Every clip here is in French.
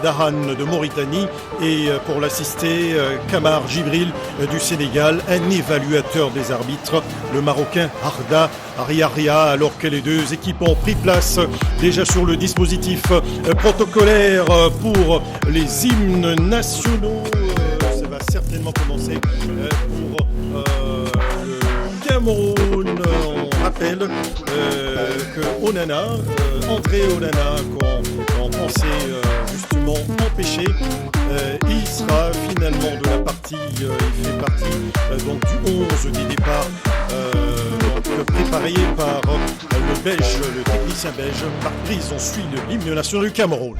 Dahan de Mauritanie et pour l'assister, Kamar Jibril du Sénégal, un évaluateur des arbitres, le Marocain Arda Ariaria, alors que les deux équipes ont pris place déjà sur le dispositif protocolaire pour les hymnes nationaux. Ça va certainement commencer pour le Cameroun. On rappelle que Onana, André Onana, qu'on pensait justement empêcher, il sera finalement de la partie, il fait partie donc du 11 des départs préparé par le Belge, le technicien belge. Par prise, on suit l'hymne national du Cameroun.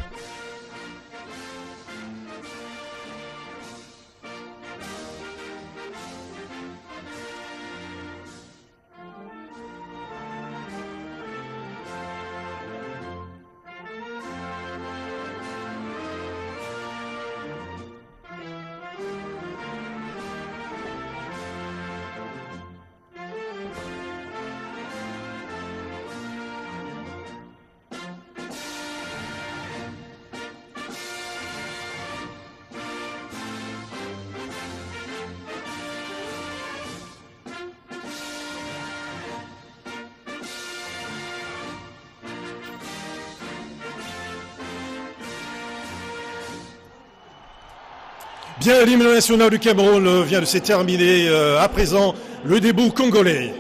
Bien, l'hymne national du Cameroun vient de se terminer. À présent, le debout congolais.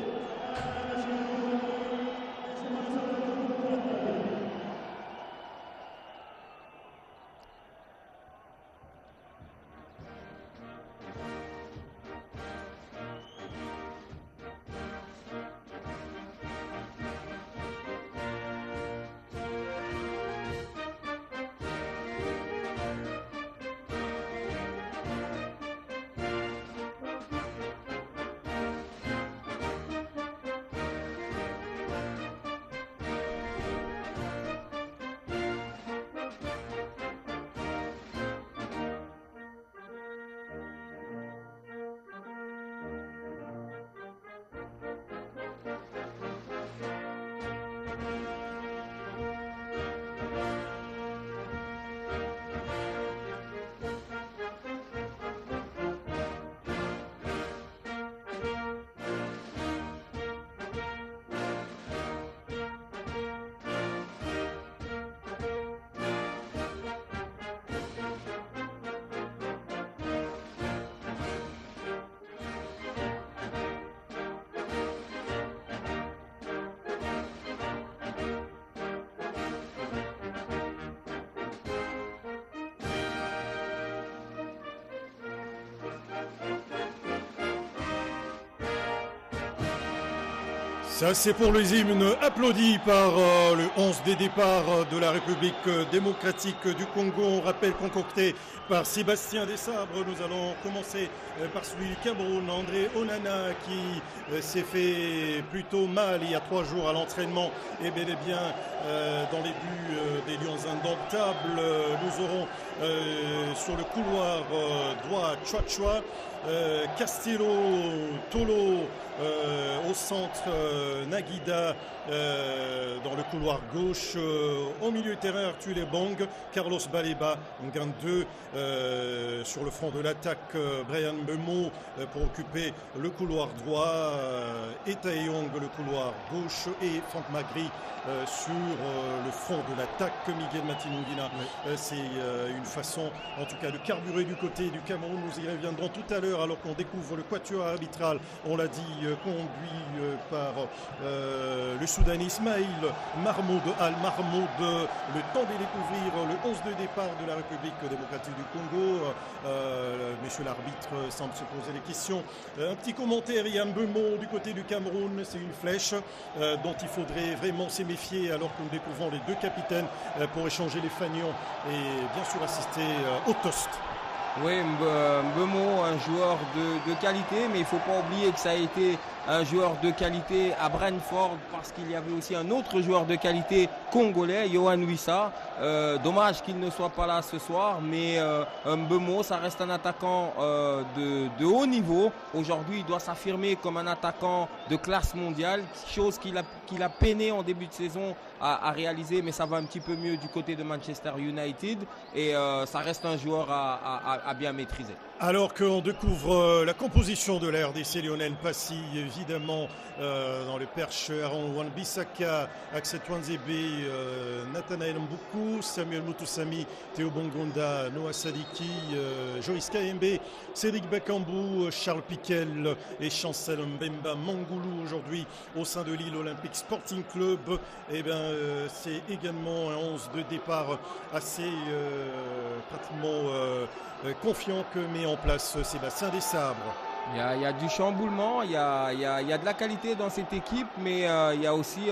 Ça, c'est pour les hymnes applaudis par le 11 des départs de la République démocratique du Congo. On rappelle concocté par Sébastien Desabre. Nous allons commencer par celui du Cameroun, André Onana, qui s'est fait plutôt mal il y a 3 jours à l'entraînement. Et bel et bien, dans les buts des Lions indomptables, nous aurons sur le couloir droit Chouachua, Castillo, Tolo, au centre Naguida, dans le couloir gauche, au milieu terrain Arthur Lebong, Carlos Baleba, Ngandeu, sur le front de l'attaque Brian Bemo pour occuper le couloir droit, Etaeyong le couloir gauche et Franck Magri sur le front de l'attaque. Miguel Matinungina, c'est une façon en tout cas de carburer du côté du Cameroun. Nous y reviendrons tout à l'heure alors qu'on découvre le quatuor arbitral, on l'a dit, conduit par le Soudanais Ismail Mahmoud Al-Mahmoud. Le temps de découvrir le 11 de départ de la République démocratique du Congo. Monsieur l'arbitre semble se poser des questions. Un petit commentaire, Yann Bemo du côté du Cameroun, c'est une flèche dont il faudrait vraiment se méfier alors que nous découvrons les 2 capitaines pour échanger les fanions et bien sûr assister au toast. Oui, Mbemo, un joueur de qualité, mais il ne faut pas oublier que ça a été un joueur de qualité à Brentford parce qu'il y avait aussi un autre joueur de qualité congolais, Yohan Wissa. Dommage qu'il ne soit pas là ce soir, mais Mbeumo, ça reste un attaquant de haut niveau. Aujourd'hui, il doit s'affirmer comme un attaquant de classe mondiale, chose qu'il a peiné en début de saison à réaliser, mais ça va un petit peu mieux du côté de Manchester United et ça reste un joueur à bien maîtriser. Alors qu'on découvre la composition de la RDC, Lionel Passy, évidemment, dans le perche, Aaron Wan-Bissaka, Axel Twanzebe, Nathanaël Mboukou, Samuel Mutusami, Théo Bongonda, Noah Sadiki, Joyce Kayembe, Cédric Bakambu, Charles Piquel et Chancel Mbemba Mangoulou aujourd'hui au sein de Lille Olympique Sporting Club. Eh bien, c'est également un 11 de départ assez pratiquement confiant que met en place Sébastien Desabre. Il y a du chamboulement, il y a de la qualité dans cette équipe, mais il y a aussi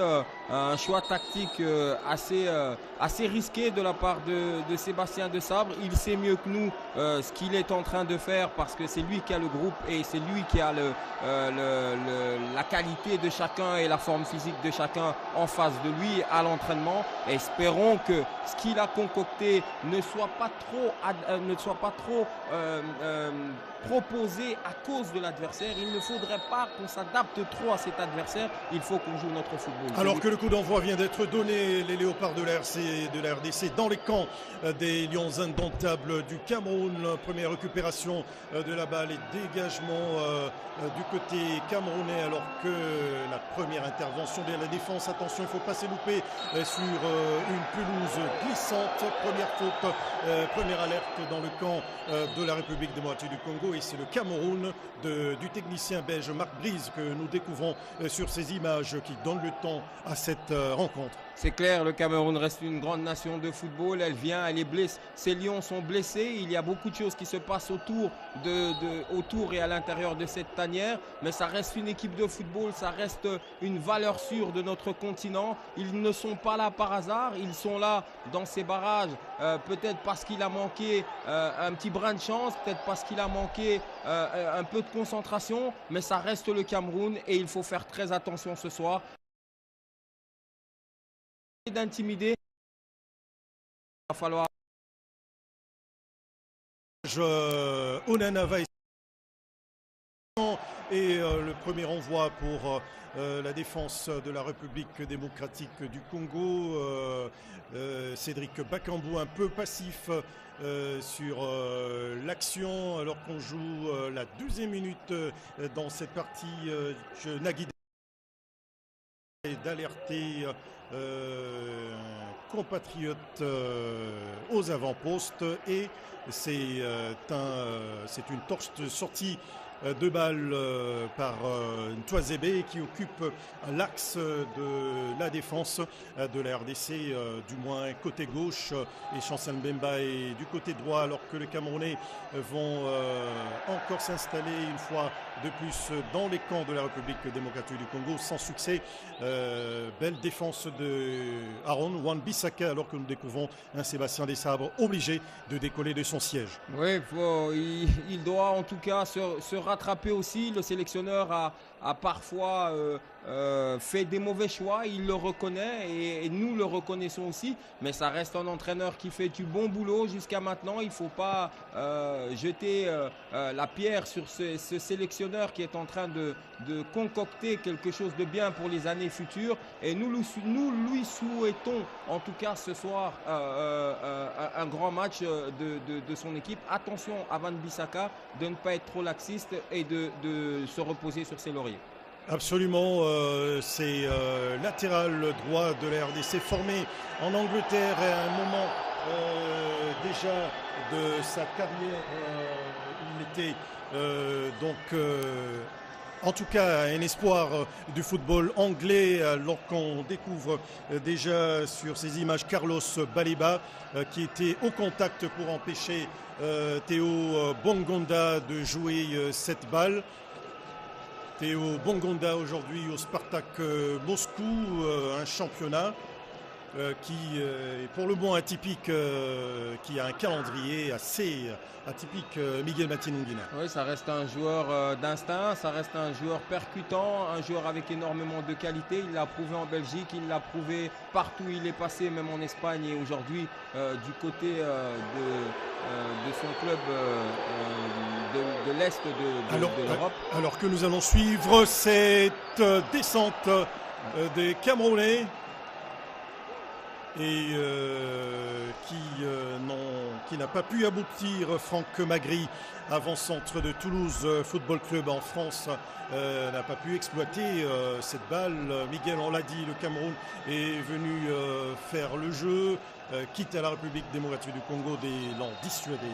un choix tactique assez risqué de la part de Sébastien Desabre. Il sait mieux que nous ce qu'il est en train de faire parce que c'est lui qui a le groupe et c'est lui qui a la qualité de chacun et la forme physique de chacun en face de lui à l'entraînement. Espérons que ce qu'il a concocté ne soit pas trop proposé à cause de l'adversaire. Il ne faudrait pas qu'on s'adapte trop à cet adversaire. Il faut qu'on joue notre football. Alors que le coup d'envoi vient d'être donné, les léopards de la RDC dans les camps des Lions indomptables du Cameroun. Première récupération de la balle et dégagement du côté camerounais alors que la première intervention de la défense. Attention, il ne faut pas s'élouper sur une pelouse glissante. Première faute, première alerte dans le camp de la République démocratique du Congo. Et c'est le Cameroun du technicien belge Marc Brise que nous découvrons sur ces images qui donnent le temps à cette rencontre. C'est clair, le Cameroun reste une grande nation de football. Elle vient, elle est blessée. Ces lions sont blessés. Il y a beaucoup de choses qui se passent autour et à l'intérieur de cette tanière. Mais ça reste une équipe de football. Ça reste une valeur sûre de notre continent. Ils ne sont pas là par hasard. Ils sont là dans ces barrages. Peut-être parce qu'il a manqué un petit brin de chance. Peut-être parce qu'il a manqué un peu de concentration. Mais ça reste le Cameroun et il faut faire très attention ce soir. D'intimider, il va falloir. Onana va et le premier envoi pour la défense de la République démocratique du Congo. Cédric Bakambu un peu passif sur l'action alors qu'on joue la 12e minute dans cette partie. Nagui d'alerter compatriotes aux avant-postes et c'est une torche de sortie de balle par Ntwazebe qui occupe l'axe de la défense de la RDC, du moins côté gauche, et Chancel Mbemba est du côté droit alors que les Camerounais vont encore s'installer une fois de plus dans les camps de la République démocratique du Congo sans succès. Belle défense de Aaron Wan-Bissaka alors que nous découvrons un Sébastien Desabre obligé de décoller de son siège. Oui, il doit en tout cas se rattraper aussi. Le sélectionneur a parfois fait des mauvais choix, il le reconnaît et nous le reconnaissons aussi, mais ça reste un entraîneur qui fait du bon boulot jusqu'à maintenant. Il ne faut pas jeter la pierre sur ce sélectionneur qui est en train de concocter quelque chose de bien pour les années futures et nous lui souhaitons en tout cas ce soir un grand match de son équipe. Attention à Wan-Bissaka de ne pas être trop laxiste et de se reposer sur ses lauriers. Absolument, c'est latéral droit de la RDC formé en Angleterre à un moment déjà de sa carrière. Il était en tout cas un espoir du football anglais alors qu'on découvre déjà sur ces images Carlos Baleba qui était au contact pour empêcher Théo Bongonda de jouer cette balle. Théo Bongonda aujourd'hui au Spartak Moscou, un championnat. qui est pour le moins atypique, qui a un calendrier assez atypique, Miguel Matinongina. Oui, ça reste un joueur d'instinct, ça reste un joueur percutant, un joueur avec énormément de qualité. Il l'a prouvé en Belgique, il l'a prouvé partout où il est passé, même en Espagne et aujourd'hui du côté de son club de l'Est de l'Europe. Alors que nous allons suivre cette descente des Camerounais et qui n'a pas pu aboutir. Franck Magri, avant-centre de Toulouse Football Club en France, n'a pas pu exploiter cette balle. Miguel, on l'a dit, le Cameroun est venu faire le jeu, quitte à la République démocratique du Congo de l'en dissuader.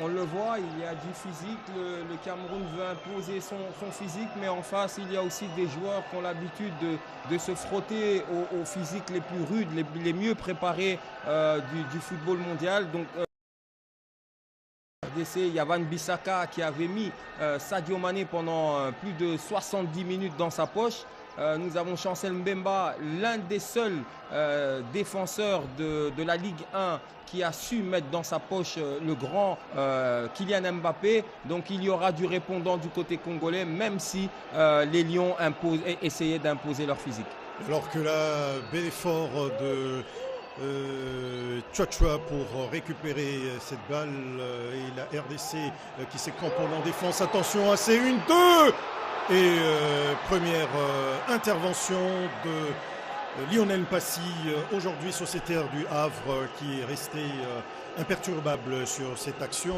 On le voit, il y a du physique, le Cameroun veut imposer son physique, mais en face il y a aussi des joueurs qui ont l'habitude de se frotter aux physiques les plus rudes, les mieux préparés du football mondial. Donc, RDC, Yavan Bissaka qui avait mis Sadio Mané pendant plus de 70 minutes dans sa poche. Nous avons Chancel Mbemba, l'un des seuls défenseurs de la Ligue 1 qui a su mettre dans sa poche le grand Kylian Mbappé. Donc il y aura du répondant du côté congolais, même si les Lions essayaient d'imposer leur physique. Alors que là, bel effort de Chouachua pour récupérer cette balle et la RDC qui s'est cramponnée en défense. Attention à ces 1-2 et première intervention de Lionel Passy, aujourd'hui sociétaire du Havre, qui est resté imperturbable sur cette action,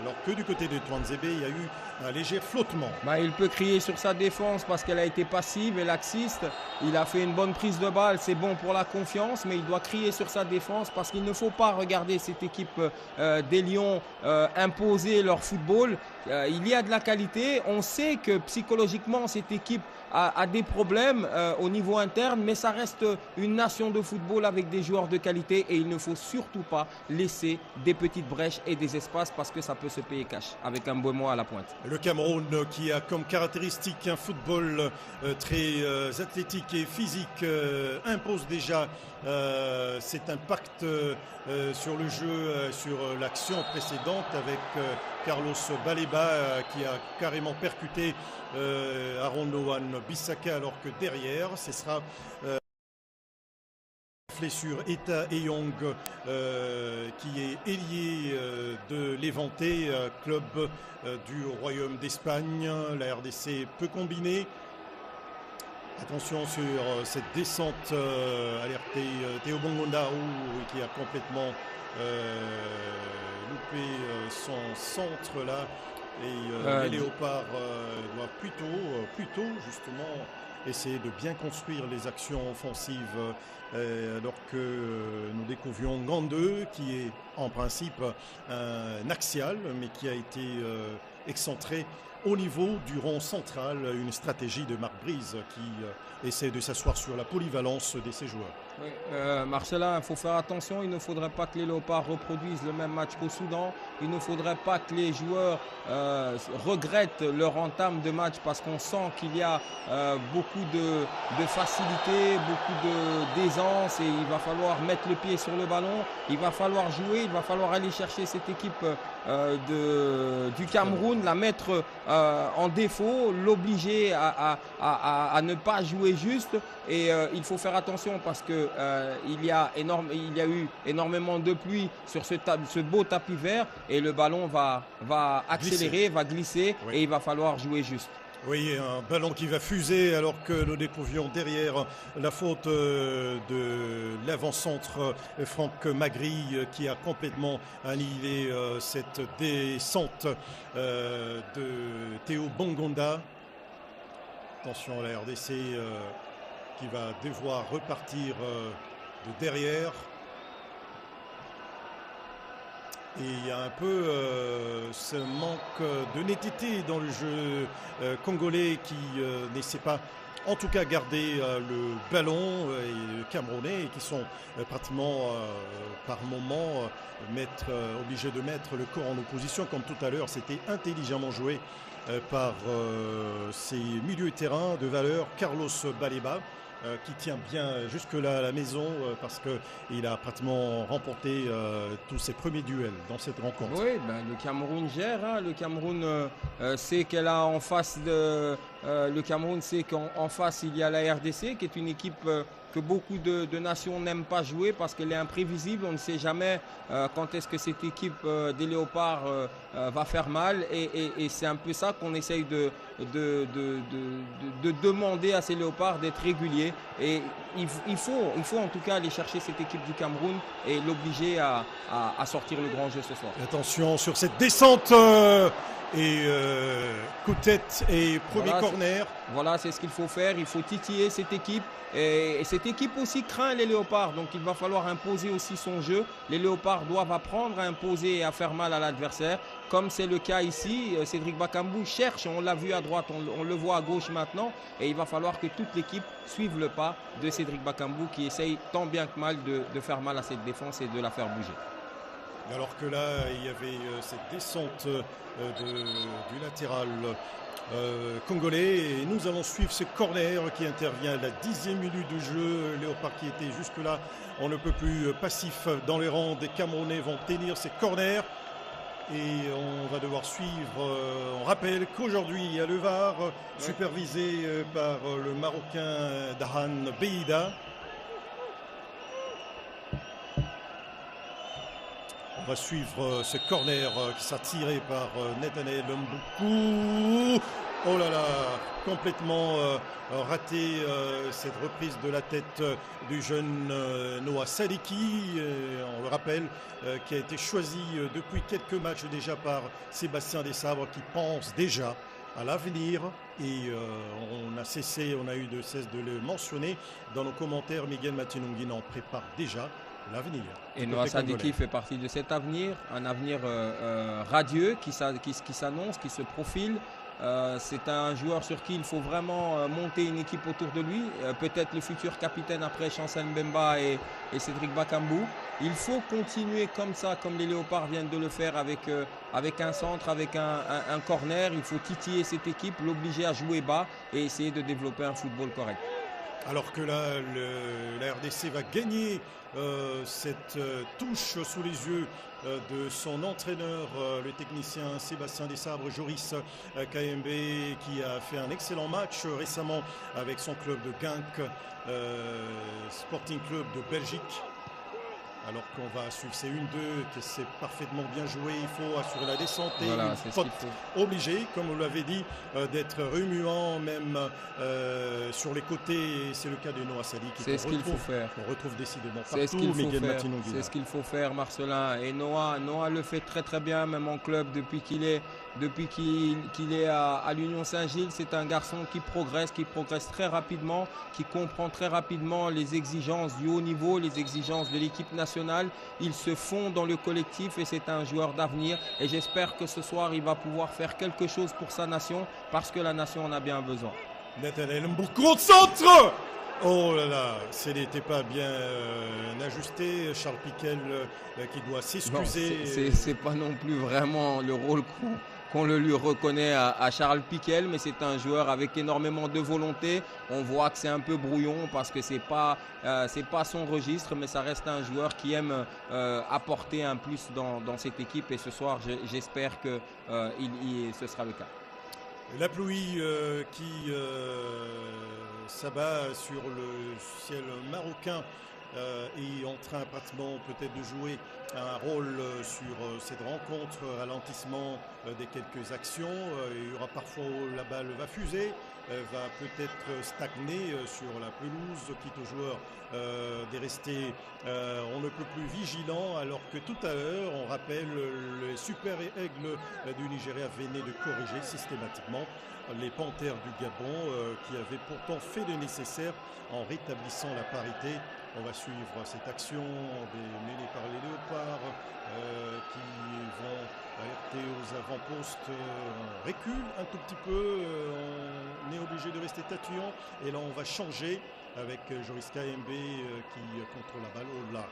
alors que du côté de Touanzébé, il y a eu un léger flottement. Il peut crier sur sa défense parce qu'elle a été passive et laxiste. Il a fait une bonne prise de balle, c'est bon pour la confiance, mais il doit crier sur sa défense parce qu'il ne faut pas regarder cette équipe des Lions imposer leur football. Il y a de la qualité, on sait que psychologiquement cette équipe a des problèmes au niveau interne, mais ça reste une nation de football avec des joueurs de qualité et il ne faut surtout pas laisser des petites brèches et des espaces parce que ça peut se payer cash avec un Mbeumo à la pointe. Le Cameroun qui a comme caractéristique un football très athlétique et physique impose déjà cet impact sur le jeu, sur l'action précédente avec Carlos Baleba qui a carrément percuté Arondoan Bissaka, alors que derrière ce sera sur Eta Eyong qui est ailier de l'Éventé, club du Royaume d'Espagne. La RDC peut combiner. Attention sur cette descente alertée Théo Bongonda qui a complètement loupé son centre là. Et les Léopards doivent plutôt justement essayer de bien construire les actions offensives alors que nous découvrions Ngandeux qui est en principe un axial mais qui a été excentré au niveau du rond central, une stratégie de Marc Brise qui essaie de s'asseoir sur la polyvalence de ses joueurs. Oui, Marcella, il faut faire attention, il ne faudrait pas que les Léopards reproduisent le même match qu'au Soudan, il ne faudrait pas que les joueurs regrettent leur entame de match parce qu'on sent qu'il y a beaucoup de facilité, beaucoup d'aisance et il va falloir mettre le pied sur le ballon, il va falloir jouer, il va falloir aller chercher cette équipe du Cameroun, la mettre en défaut, l'obliger à ne pas jouer juste et il faut faire attention parce que il y a eu énormément de pluie sur ce beau tapis vert et le ballon va accélérer, va glisser oui. Et il va falloir jouer juste. Oui, un ballon qui va fuser alors que nous découvrions derrière la faute de l'avant-centre Franck Magri qui a complètement annihilé cette descente de Théo Bongonda. Attention à la RDC qui va devoir repartir de derrière. Et il y a un peu ce manque de netteté dans le jeu congolais qui n'essaie pas, en tout cas, garder le ballon et le Camerounais qui sont pratiquement par moment obligés de mettre le corps en opposition. Comme tout à l'heure, c'était intelligemment joué par ces milieux de terrain de valeur. Carlos Baleba qui tient bien jusque-là à la maison parce qu'il a pratiquement remporté tous ses premiers duels dans cette rencontre. Oui, le Cameroun gère. Hein. Le Cameroun sait qu'elle a en face le Cameroun sait qu'en face il y a la RDC qui est une équipe que beaucoup de nations n'aiment pas jouer parce qu'elle est imprévisible. On ne sait jamais quand est-ce que cette équipe des Léopards va faire mal. Et c'est un peu ça qu'on essaye de demander à ces Léopards d'être réguliers. Et il faut en tout cas aller chercher cette équipe du Cameroun et l'obliger à sortir le grand jeu ce soir. Attention sur cette descente et coup de tête et premier corner. Voilà, c'est ce qu'il faut faire. Il faut titiller cette équipe. Et cette équipe aussi craint les Léopards. Donc il va falloir imposer aussi son jeu. Les Léopards doivent apprendre à imposer et à faire mal à l'adversaire. Comme c'est le cas ici, Cédric Bakambu cherche. On l'a vu à droite, on le voit à gauche maintenant. Et il va falloir que toute l'équipe suive le pas de Cédric Bakambu qui essaye tant bien que mal de faire mal à cette défense et de la faire bouger. Alors que là, il y avait cette descente du latéral congolais et nous allons suivre ce corner qui intervient à la 10e minute de jeu. Léopard qui était jusque-là, on ne peut plus passif dans les rangs des Camerounais vont tenir ces corners et on va devoir suivre. On rappelle qu'aujourd'hui il y a le VAR supervisé par le Marocain Dahan Beida. On va suivre ce corner qui sera tiré par Nathaniel Mboukou. Oh là là, complètement raté cette reprise de la tête du jeune Noah Sadiki, on le rappelle, qui a été choisi depuis quelques matchs déjà par Sébastien Desabre qui pense déjà à l'avenir et on a eu de cesse de le mentionner dans nos commentaires. Miguel Matinongin en prépare déjà l'avenir. Et Noah Sadiki fait partie de cet avenir, un avenir radieux qui s'annonce, qui se profile. C'est un joueur sur qui il faut vraiment monter une équipe autour de lui. Peut-être le futur capitaine après Chancel Mbemba et Cédric Bakambu. Il faut continuer comme ça, comme les Léopards viennent de le faire avec un centre, avec un corner. Il faut titiller cette équipe, l'obliger à jouer bas et essayer de développer un football correct. Alors que là, la RDC va gagner cette touche sous les yeux de son entraîneur, le technicien Sébastien Desabre, Joris KMB, qui a fait un excellent match récemment avec son club de Genk, Sporting Club de Belgique. Alors qu'on va suivre ces 1-2, que c'est parfaitement bien joué, il faut assurer la descente et voilà, une faute obligée, comme vous l'avez dit, d'être remuant même sur les côtés. C'est le cas de Noah Sadiki. C'est ce qu'il faut faire. On retrouve décidément partout. C'est ce qu'il faut faire. C'est ce qu'il faut faire, Marcelin. Et Noah le fait très très bien, même en club depuis qu'il est à l'Union Saint-Gilles. C'est un garçon qui progresse très rapidement, qui comprend très rapidement les exigences du haut niveau, les exigences de l'équipe nationale. Il se fond dans le collectif et c'est un joueur d'avenir. Et j'espère que ce soir, il va pouvoir faire quelque chose pour sa nation parce que la nation en a bien besoin. Nathaniel Mboukou, centre. Oh là là, ce n'était pas bien ajusté. Charles Piquel qui doit s'excuser. C'est pas non plus vraiment le rôle qu'on le lui reconnaît à Charles Piquel, mais c'est un joueur avec énormément de volonté. On voit que c'est un peu brouillon parce que c'est pas son registre, mais ça reste un joueur qui aime apporter un plus dans cette équipe. Et ce soir, j'espère que ce sera le cas. La pluie qui s'abat sur le ciel marocain est en train pratiquement peut-être de jouer un rôle sur cette rencontre, ralentissement des quelques actions. Il y aura parfois où la balle va fuser, va peut-être stagner sur la pelouse, quitte aux joueurs de rester on ne peut plus vigilant, alors que tout à l'heure, on rappelle, les super aigles du Nigeria venaient de corriger systématiquement les Panthères du Gabon qui avaient pourtant fait le nécessaire en rétablissant la parité. On va suivre cette action menée par les Léopards qui vont alerter aux avant-postes. On recule un tout petit peu, on est obligé de rester tatillon et là on va changer avec Joris KMB qui contrôle la balle. Oh là,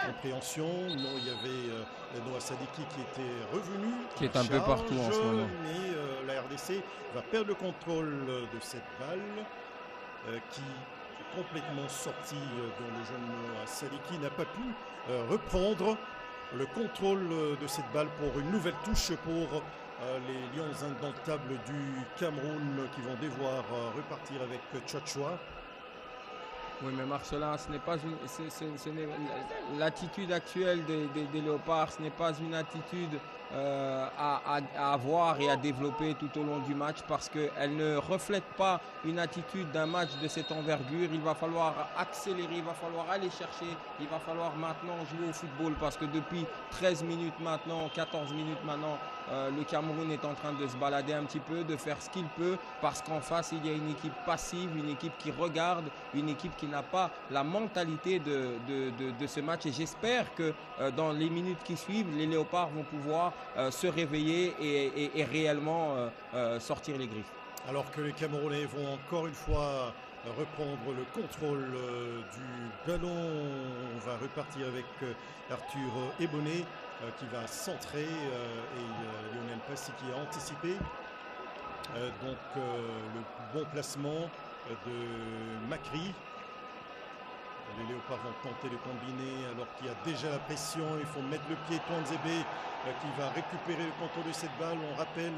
compréhension. Non, il y avait Noah Sadiki qui était revenu. Qui est un peu partout en ce moment. Mais la RDC va perdre le contrôle de cette balle qui complètement sorti dans le jeune Saliki n'a pas pu reprendre le contrôle de cette balle pour une nouvelle touche pour les Lions indomptables du Cameroun qui vont devoir repartir avec Tchouatchoua. Oui, mais Marcelin, ce n'est pas l'attitude actuelle des Léopards, ce n'est pas une attitude à avoir et à développer tout au long du match parce qu'elle ne reflète pas une attitude d'un match de cette envergure. Il va falloir accélérer, il va falloir aller chercher, il va falloir maintenant jouer au football parce que depuis 13 minutes maintenant, 14 minutes maintenant, le Cameroun est en train de se balader un petit peu, de faire ce qu'il peut parce qu'en face, il y a une équipe passive, une équipe qui regarde, une équipe qui n'a pas la mentalité de ce match. Et j'espère que dans les minutes qui suivent, les Léopards vont pouvoir se réveiller et réellement sortir les griffes. Alors que les Camerounais vont encore une fois reprendre le contrôle du ballon, on va repartir avec Arthur Ebonné qui va centrer et Lionel Passy qui a anticipé. Donc le bon placement de Macri. Les Léopards vont tenter de combiner alors qu'il y a déjà la pression. Il faut mettre le pied Tuanzebe qui va récupérer le contrôle de cette balle. On rappelle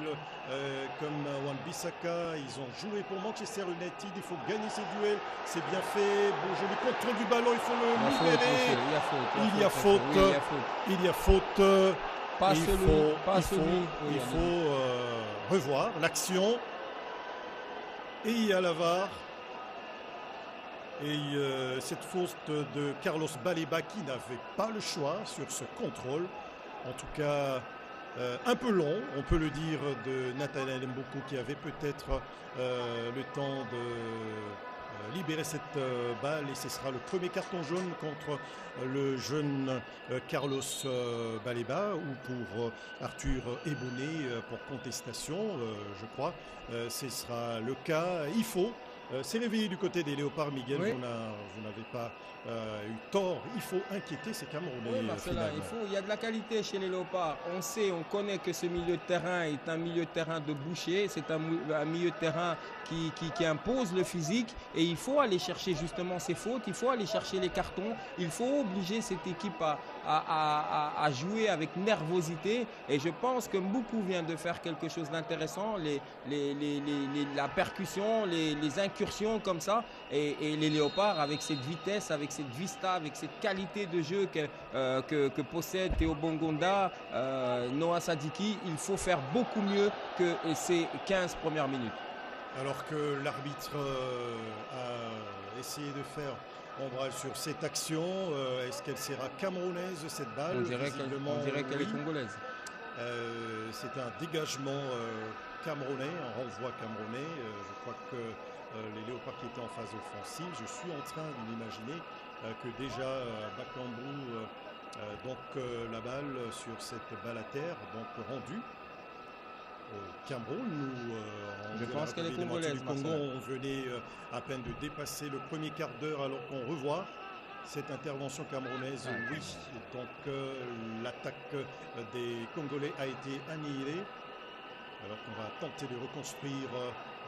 comme Wan-Bissaka, ils ont joué pour Manchester United. Il faut gagner ces duels. C'est bien fait. Bon joli contrôle du ballon. Il faut le libérer. Il y a faute. Il faut revoir l'action. Et il y a la VAR. Et cette faute de Carlos Baleba qui n'avait pas le choix sur ce contrôle, en tout cas un peu long, on peut le dire, de Nathaniel Mboko qui avait peut-être le temps de libérer cette balle et ce sera le premier carton jaune contre le jeune Carlos Baleba ou pour Arthur Ebonné pour contestation, je crois. Ce sera le cas. Il faut c'est réveillé du côté des Léopards, Miguel. Oui. Vous n'avez pas eu tort. Il faut inquiéter ces Camerounais. Oui, Marcelin, il y a de la qualité chez les Léopards. On connaît que ce milieu de terrain est un milieu de terrain de boucher. C'est un milieu de terrain qui impose le physique. Et il faut aller chercher justement ces fautes. Il faut aller chercher les cartons. Il faut obliger cette équipe à jouer avec nervosité. Et je pense que Mboukou vient de faire quelque chose d'intéressant. La percussion, les incursions comme ça et les Léopards avec cette vitesse, avec cette vista, avec cette qualité de jeu que possède Théo Bongonda, Noah Sadiki, il faut faire beaucoup mieux que ces 15 premières minutes. Alors que l'arbitre a essayé de faire ombrage sur cette action, est-ce qu'elle sera camerounaise cette balle? On dirait qu'elle est congolaise. C'est un dégagement camerounais, un renvoi camerounais. Je crois que les Léopards qui étaient en phase offensive, je suis en train d'imaginer que déjà Bakambu, la balle sur cette balle à terre, donc rendue au Cameroun. Je pense qu'elle est congolaise. Du Congo, on venait à peine de dépasser le premier quart d'heure alors qu'on revoit cette intervention camerounaise. Oui, donc l'attaque des Congolais a été annihilée. Alors qu'on va tenter de reconstruire,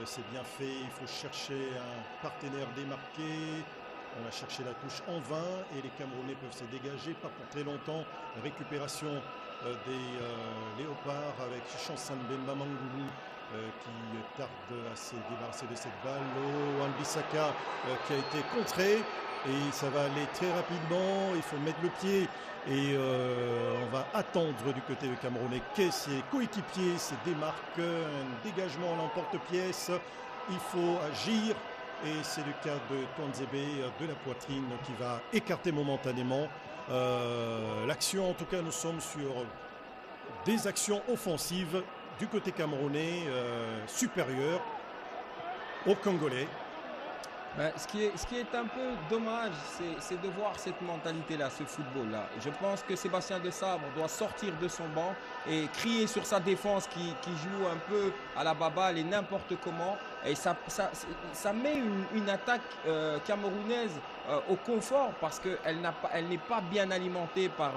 c'est bien fait, il faut chercher un partenaire démarqué. On a cherché la touche en vain et les Camerounais peuvent se dégager, pas pour très longtemps. Récupération des Léopards avec Chansan Bemba Mangoulou qui tarde à se débarrasser de cette balle. Wan-Bissaka qui a été contré et ça va aller très rapidement. Il faut mettre le pied. Et on va attendre du côté du Camerounais que ses coéquipiers se démarquent, un dégagement à l'emporte-pièce, il faut agir et c'est le cas de Tuanzebe de la poitrine qui va écarter momentanément l'action. En tout cas, nous sommes sur des actions offensives du côté camerounais supérieures aux Congolais. Ce qui est un peu dommage, c'est de voir cette mentalité-là, ce football-là. Je pense que Sébastien Desabre doit sortir de son banc et crier sur sa défense qui joue un peu à la baballe et n'importe comment et ça met une attaque camerounaise au confort parce qu'elle n'est pas bien alimentée par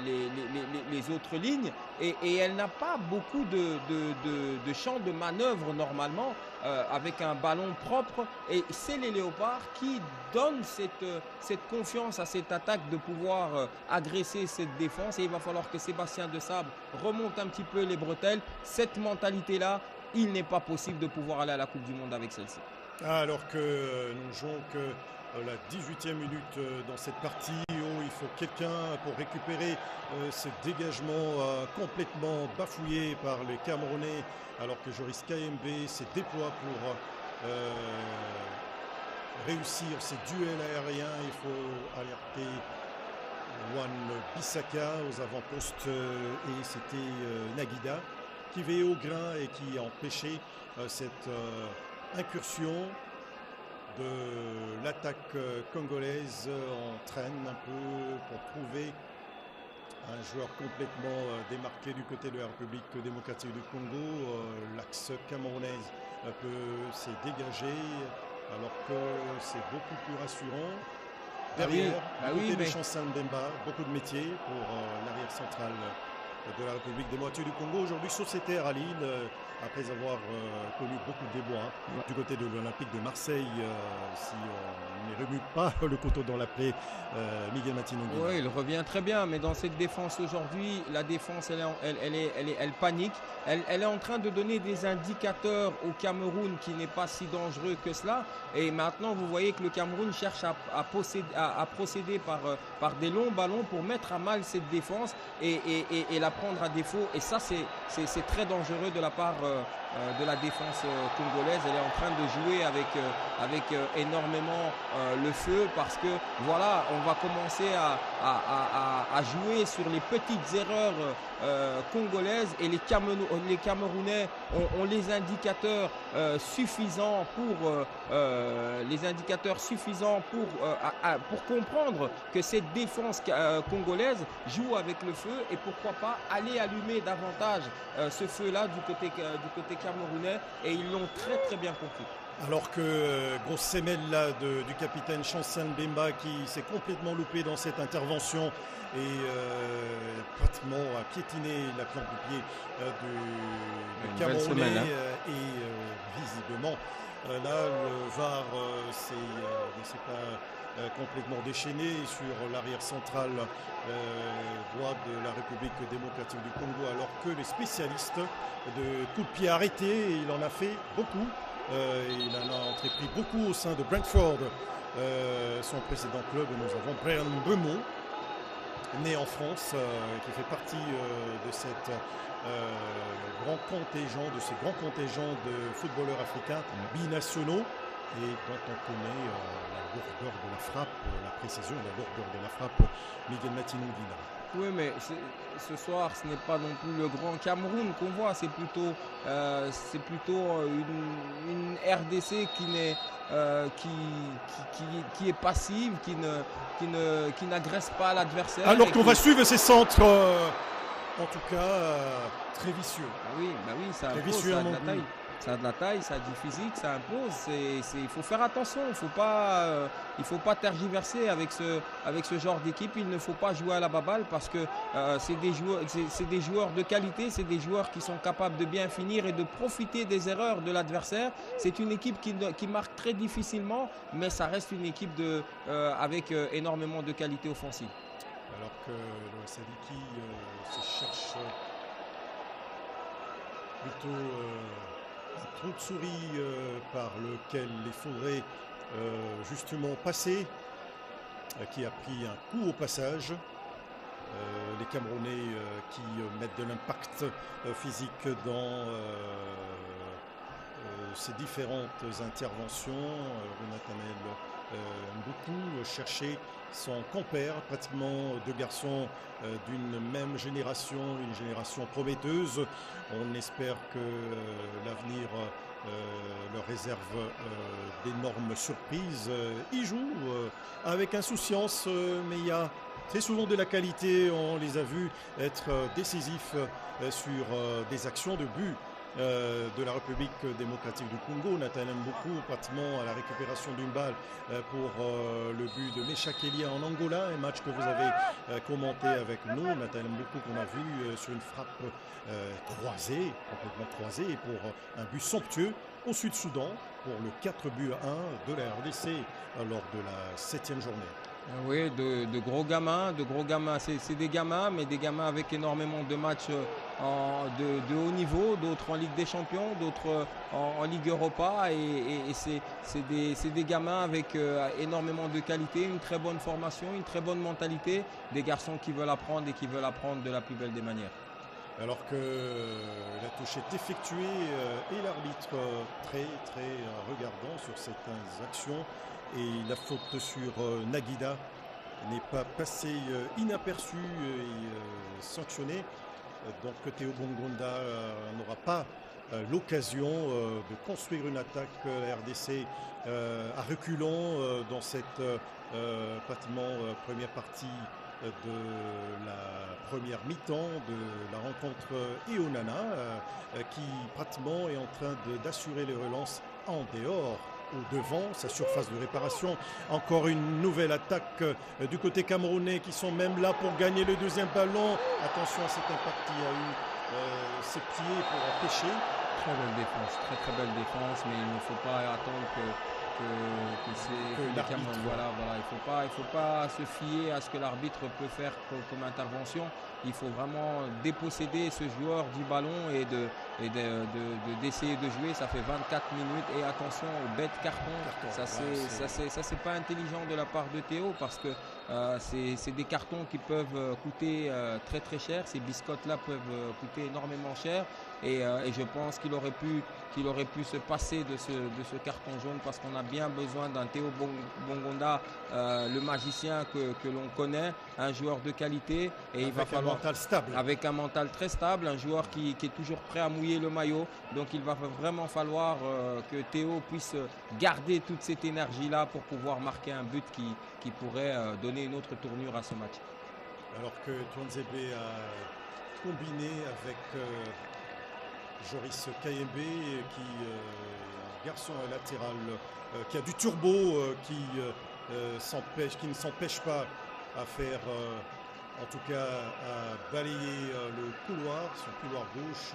les autres lignes et elle n'a pas beaucoup de champs de manœuvre normalement avec un ballon propre, et c'est les Léopards qui donnent cette confiance à cette attaque de pouvoir agresser cette défense, et il va falloir que Sébastien Desabre remonte un petit peu les bretelles. Cette mentalité-là, il n'est pas possible de pouvoir aller à la Coupe du Monde avec celle-ci. Alors que nous jouons que la 18e minute dans cette partie où il faut quelqu'un pour récupérer ce dégagement complètement bafouillé par les Camerounais, alors que Joris Kayembe se déploie pour réussir ces duels aériens. Il faut alerter Wan Bissaka aux avant-postes et c'était Naguida qui veillait au grain et qui a empêché cette incursion de l'attaque congolaise. On traîne un peu pour trouver un joueur complètement démarqué du côté de la République démocratique du Congo. L'axe camerounaise peut se dégager alors que c'est beaucoup plus rassurant. Derrière, du côté de Chancel Mbemba, beaucoup de métiers pour l'arrière central de la République démocratique du Congo. Aujourd'hui sur ses terres à Lille, après avoir connu beaucoup de déboires du côté de l'Olympique de Marseille, si on ne remue pas le couteau dans la plaie, Miguel Matino. Oui, il revient très bien, mais dans cette défense aujourd'hui, la défense, elle panique. Elle est en train de donner des indicateurs au Cameroun qui n'est pas si dangereux que cela. Et maintenant, vous voyez que le Cameroun cherche à procéder par des longs ballons pour mettre à mal cette défense et la prendre à défaut. Et ça, c'est très dangereux de la part de la défense congolaise. Elle est en train de jouer avec énormément le feu, parce que voilà, on va commencer à jouer sur les petites erreurs congolaises, et les Camerounais ont les indicateurs suffisants pour comprendre que cette défense congolaise joue avec le feu, et pourquoi pas aller allumer davantage ce feu-là du côté camerounais, et ils l'ont très très bien compris. Alors que grosse sémelle là du capitaine Chancel Mbemba qui s'est complètement loupé dans cette intervention et pratiquement a piétiné la plante du pied du Camerounais et visiblement là le VAR ne s'est pas complètement déchaîné sur l'arrière central droit de la République démocratique du Congo, alors que les spécialistes de coups de pied arrêtés, il en a fait beaucoup. Il en a entrepris beaucoup au sein de Brentford, son précédent club. Nous avons Brian Bemont, né en France, qui fait partie de cette de ces grands contingents de footballeurs africains binationaux, et dont on connaît la lourdeur de la frappe, la précision et la lourdeur de la frappe, Miguel Matinongina. Oui, mais ce soir, ce n'est pas non plus le grand Cameroun qu'on voit, c'est plutôt une RDC qui est passive, qui n'agresse pas l'adversaire. Alors qu'on va suivre ces centres, en tout cas, très vicieux. Oui, ça impose, ça a de la taille, ça a du physique, ça impose. Il faut faire attention, il ne faut pas tergiverser avec ce genre d'équipe. Il ne faut pas jouer à la baballe, parce que c'est des joueurs de qualité, c'est des joueurs qui sont capables de bien finir et de profiter des erreurs de l'adversaire. C'est une équipe qui marque très difficilement, mais ça reste une équipe avec énormément de qualité offensive. Alors que le Sadiki se cherche plutôt un trou de souris par lequel il faudrait justement passer, qui a pris un coup au passage. Les Camerounais qui mettent de l'impact physique dans ces différentes interventions. Nathanaël Mboukou cherchait son compère, pratiquement deux garçons d'une même génération, une génération prometteuse. On espère que l'avenir leur réserve d'énormes surprises. Ils jouent avec insouciance, mais il y a très souvent de la qualité. On les a vus être décisifs sur des actions de but. de la République démocratique du Congo. Nathaniel Mboukou, pratiquement à la récupération d'une balle pour le but de Mecha Kelia en Angola, un match que vous avez commenté avec nous. Nathaniel Mboukou qu'on a vu sur une frappe croisée, complètement croisée, et pour un but somptueux au Sud-Soudan pour le 4-1 de la RDC lors de la 7e journée. Oui, de gros gamins, c'est des gamins, mais des gamins avec énormément de matchs de haut niveau, d'autres en Ligue des Champions, d'autres en Ligue Europa, et c'est des gamins avec énormément de qualité, une très bonne formation, une très bonne mentalité, des garçons qui veulent apprendre et qui veulent apprendre de la plus belle des manières. Alors que la touche est effectuée et l'arbitre très regardant sur certaines actions, et la faute sur Naguida n'est pas passée inaperçue et sanctionnée. Donc Théo Bongonda n'aura pas l'occasion de construire une attaque RDC à reculons dans cette pratiquement première partie de la première mi-temps de la rencontre Eonana qui pratiquement est en train d'assurer les relances en dehors ou devant sa surface de réparation. Encore une nouvelle attaque du côté camerounais qui sont même là pour gagner le deuxième ballon. Attention à cet impact qui a eu ses pieds pour empêcher. Très belle défense, très belle défense, mais il ne faut pas attendre que c'est Cameroun. Voilà, il faut pas se fier à ce que l'arbitre peut faire comme intervention. Il faut vraiment déposséder ce joueur du ballon et d'essayer de jouer. Ça fait 24 minutes et attention aux bêtes cartons. Ça c'est pas intelligent de la part de Théo, parce que c'est des cartons qui peuvent coûter très cher. Ces biscottes là peuvent coûter énormément cher, et je pense qu'il aurait pu se passer de ce carton jaune, parce qu'on a bien besoin d'un Théo Bongonda, le magicien que l'on connaît, un joueur de qualité, et il va falloir avec un mental très stable, un joueur qui est toujours prêt à mouiller le maillot. Donc il va vraiment falloir que Théo puisse garder toute cette énergie-là pour pouvoir marquer un but qui pourrait donner une autre tournure à ce match. Alors que Tuanzebe a combiné avec Joris Kayembe, qui est un garçon latéral qui a du turbo, qui ne s'empêche pas à faire... en tout cas, à balayer le couloir, son couloir gauche.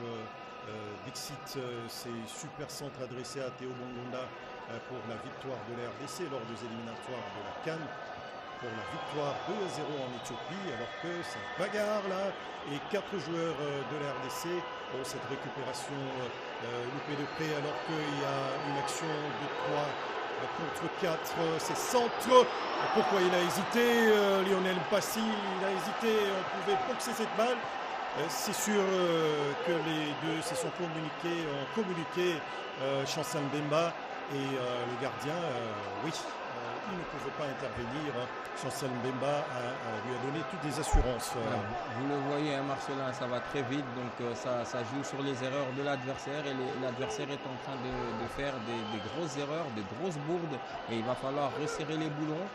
Dixit, ses super centres adressés à Théo Bongonda pour la victoire de la RDC lors des éliminatoires de la CAN, pour la victoire 2-0 en Éthiopie, alors que ça bagarre là, et 4 joueurs de la RDC ont cette récupération loupée de près, alors qu'il y a une action de 3 contre 4, c'est centre. Pourquoi il a hésité, Lionel Passy, il a hésité, on pouvait boxer cette balle. C'est sûr que les deux se sont communiqué, Chancel Mbemba et le gardien, oui, il ne pouvait pas intervenir. Chancel Mbemba lui a donné toutes les assurances. Vous le voyez, hein, Marcelin, ça va très vite, donc ça joue sur les erreurs de l'adversaire, et l'adversaire est en train de faire des grosses erreurs, des grosses bourdes, et il va falloir resserrer les boulons.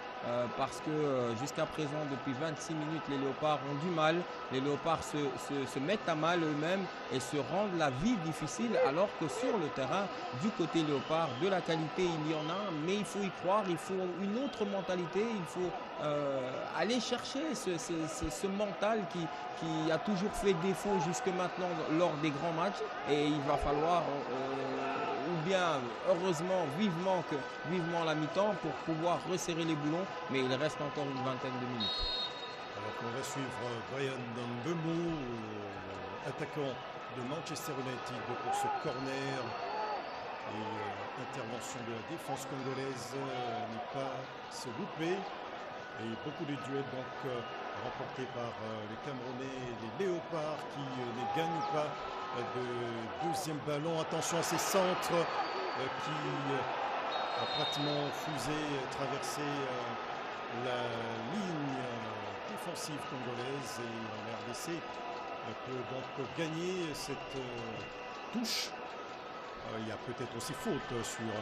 Parce que jusqu'à présent, depuis 26 minutes, les Léopards ont du mal. Les Léopards se mettent à mal eux-mêmes et se rendent la vie difficile, alors que sur le terrain, du côté Léopard, de la qualité, il y en a, mais il faut y croire, il faut une autre mentalité, il faut aller chercher ce mental qui a toujours fait défaut jusque maintenant lors des grands matchs, et il va falloir... ou bien, heureusement, vivement la mi-temps pour pouvoir resserrer les boulons, mais il reste encore une vingtaine de minutes. Alors qu'on va suivre Brian Mbemou, attaquant de Manchester United, pour ce corner. Et intervention de la défense congolaise n'est pas se louper. Et beaucoup de duels donc remportés par les Camerounais et les Léopards qui ne gagnent pas de deuxième ballon. Attention à ces centres qui ont pratiquement fusé, traversé la ligne défensive congolaise, et la RDC peut donc gagner cette touche. Il y a peut-être aussi faute sur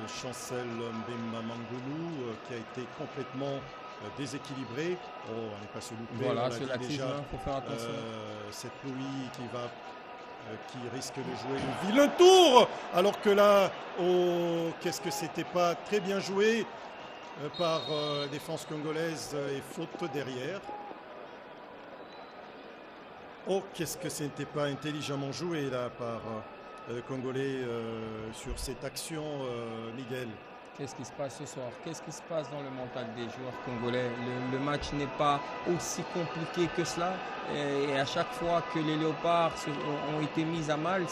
Chancel Mbemba Mangolou qui a été complètement déséquilibré. Oh, elle n'est pas se louper. Voilà, c'est l'accident, il faut faire attention. Cette Louis qui va qui risque de jouer le vilain tour, alors que là, qu'est-ce que c'était pas très bien joué par la défense congolaise et faute derrière. Oh, qu'est-ce que c'était pas intelligemment joué là par le Congolais sur cette action, Miguel. Qu'est-ce qui se passe ce soir? Qu'est-ce qui se passe dans le mental des joueurs congolais? Le match n'est pas aussi compliqué que cela. Et à chaque fois que les Léopards ont été mis à mal,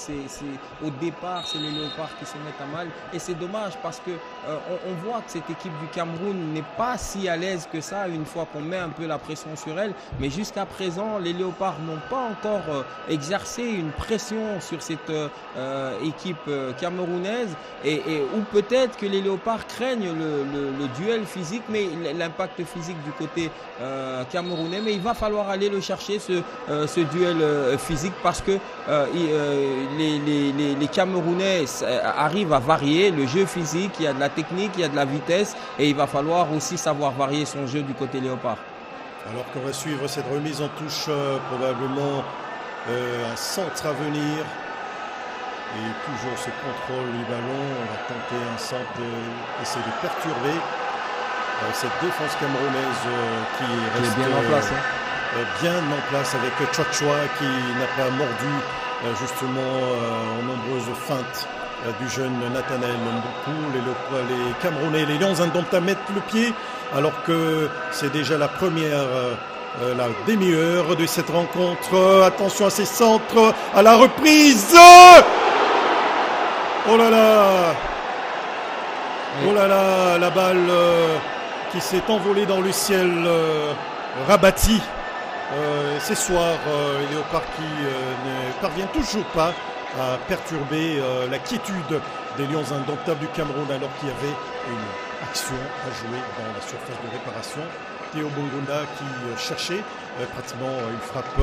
au départ, c'est les Léopards qui se mettent à mal. Et c'est dommage parce que on voit que cette équipe du Cameroun n'est pas si à l'aise que ça une fois qu'on met un peu la pression sur elle. Mais jusqu'à présent, les Léopards n'ont pas encore exercé une pression sur cette équipe camerounaise. Ou peut-être que les Léopards craignent le duel physique, mais l'impact physique du côté camerounais. Mais il va falloir aller le chercher, ce duel physique, parce que les Camerounais arrivent à varier le jeu physique. Il y a de la technique, il y a de la vitesse, et il va falloir aussi savoir varier son jeu du côté léopard. Alors qu'on va suivre cette remise en touche, probablement un centre à venir. Et toujours ce contrôle du ballon. On va tenter un centre, essayer de perturber cette défense camerounaise qui reste bien en place. Bien en place avec Tchouatchoua qui n'a pas mordu justement en nombreuses feintes du jeune Nathanaël Mboukou. Les Camerounais, les Lions Indomptables mettent le pied alors que c'est déjà la première la demi-heure de cette rencontre. Attention à ces centres, à la reprise. Oh là là! Oh là là, la balle qui s'est envolée dans le ciel rabattit. Ce soir, les Léopards qui ne parviennent toujours pas à perturber la quiétude des Lions Indomptables du Cameroun, alors qu'il y avait une action à jouer dans la surface de réparation. Théo Bongonda qui cherchait pratiquement une frappe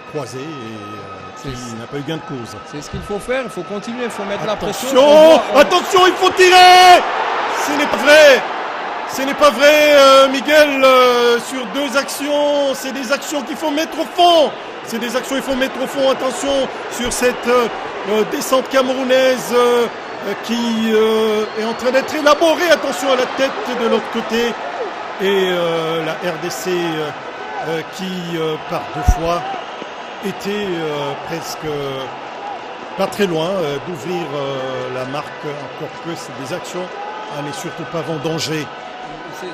croisée et qui n'a pas eu gain de cause. C'est ce qu'il faut faire, il faut continuer, il faut mettre la pression. Attention, il faut tirer! Ce n'est pas vrai! Ce n'est pas vrai, Miguel, sur deux actions. C'est des actions qu'il faut mettre au fond. C'est des actions qu'il faut mettre au fond. Attention sur cette descente camerounaise qui est en train d'être élaborée. Attention à la tête de l'autre côté. Et la RDC qui, par deux fois, était presque pas très loin d'ouvrir la marque. Encore que c'est des actions à ne surtout pas vendanger.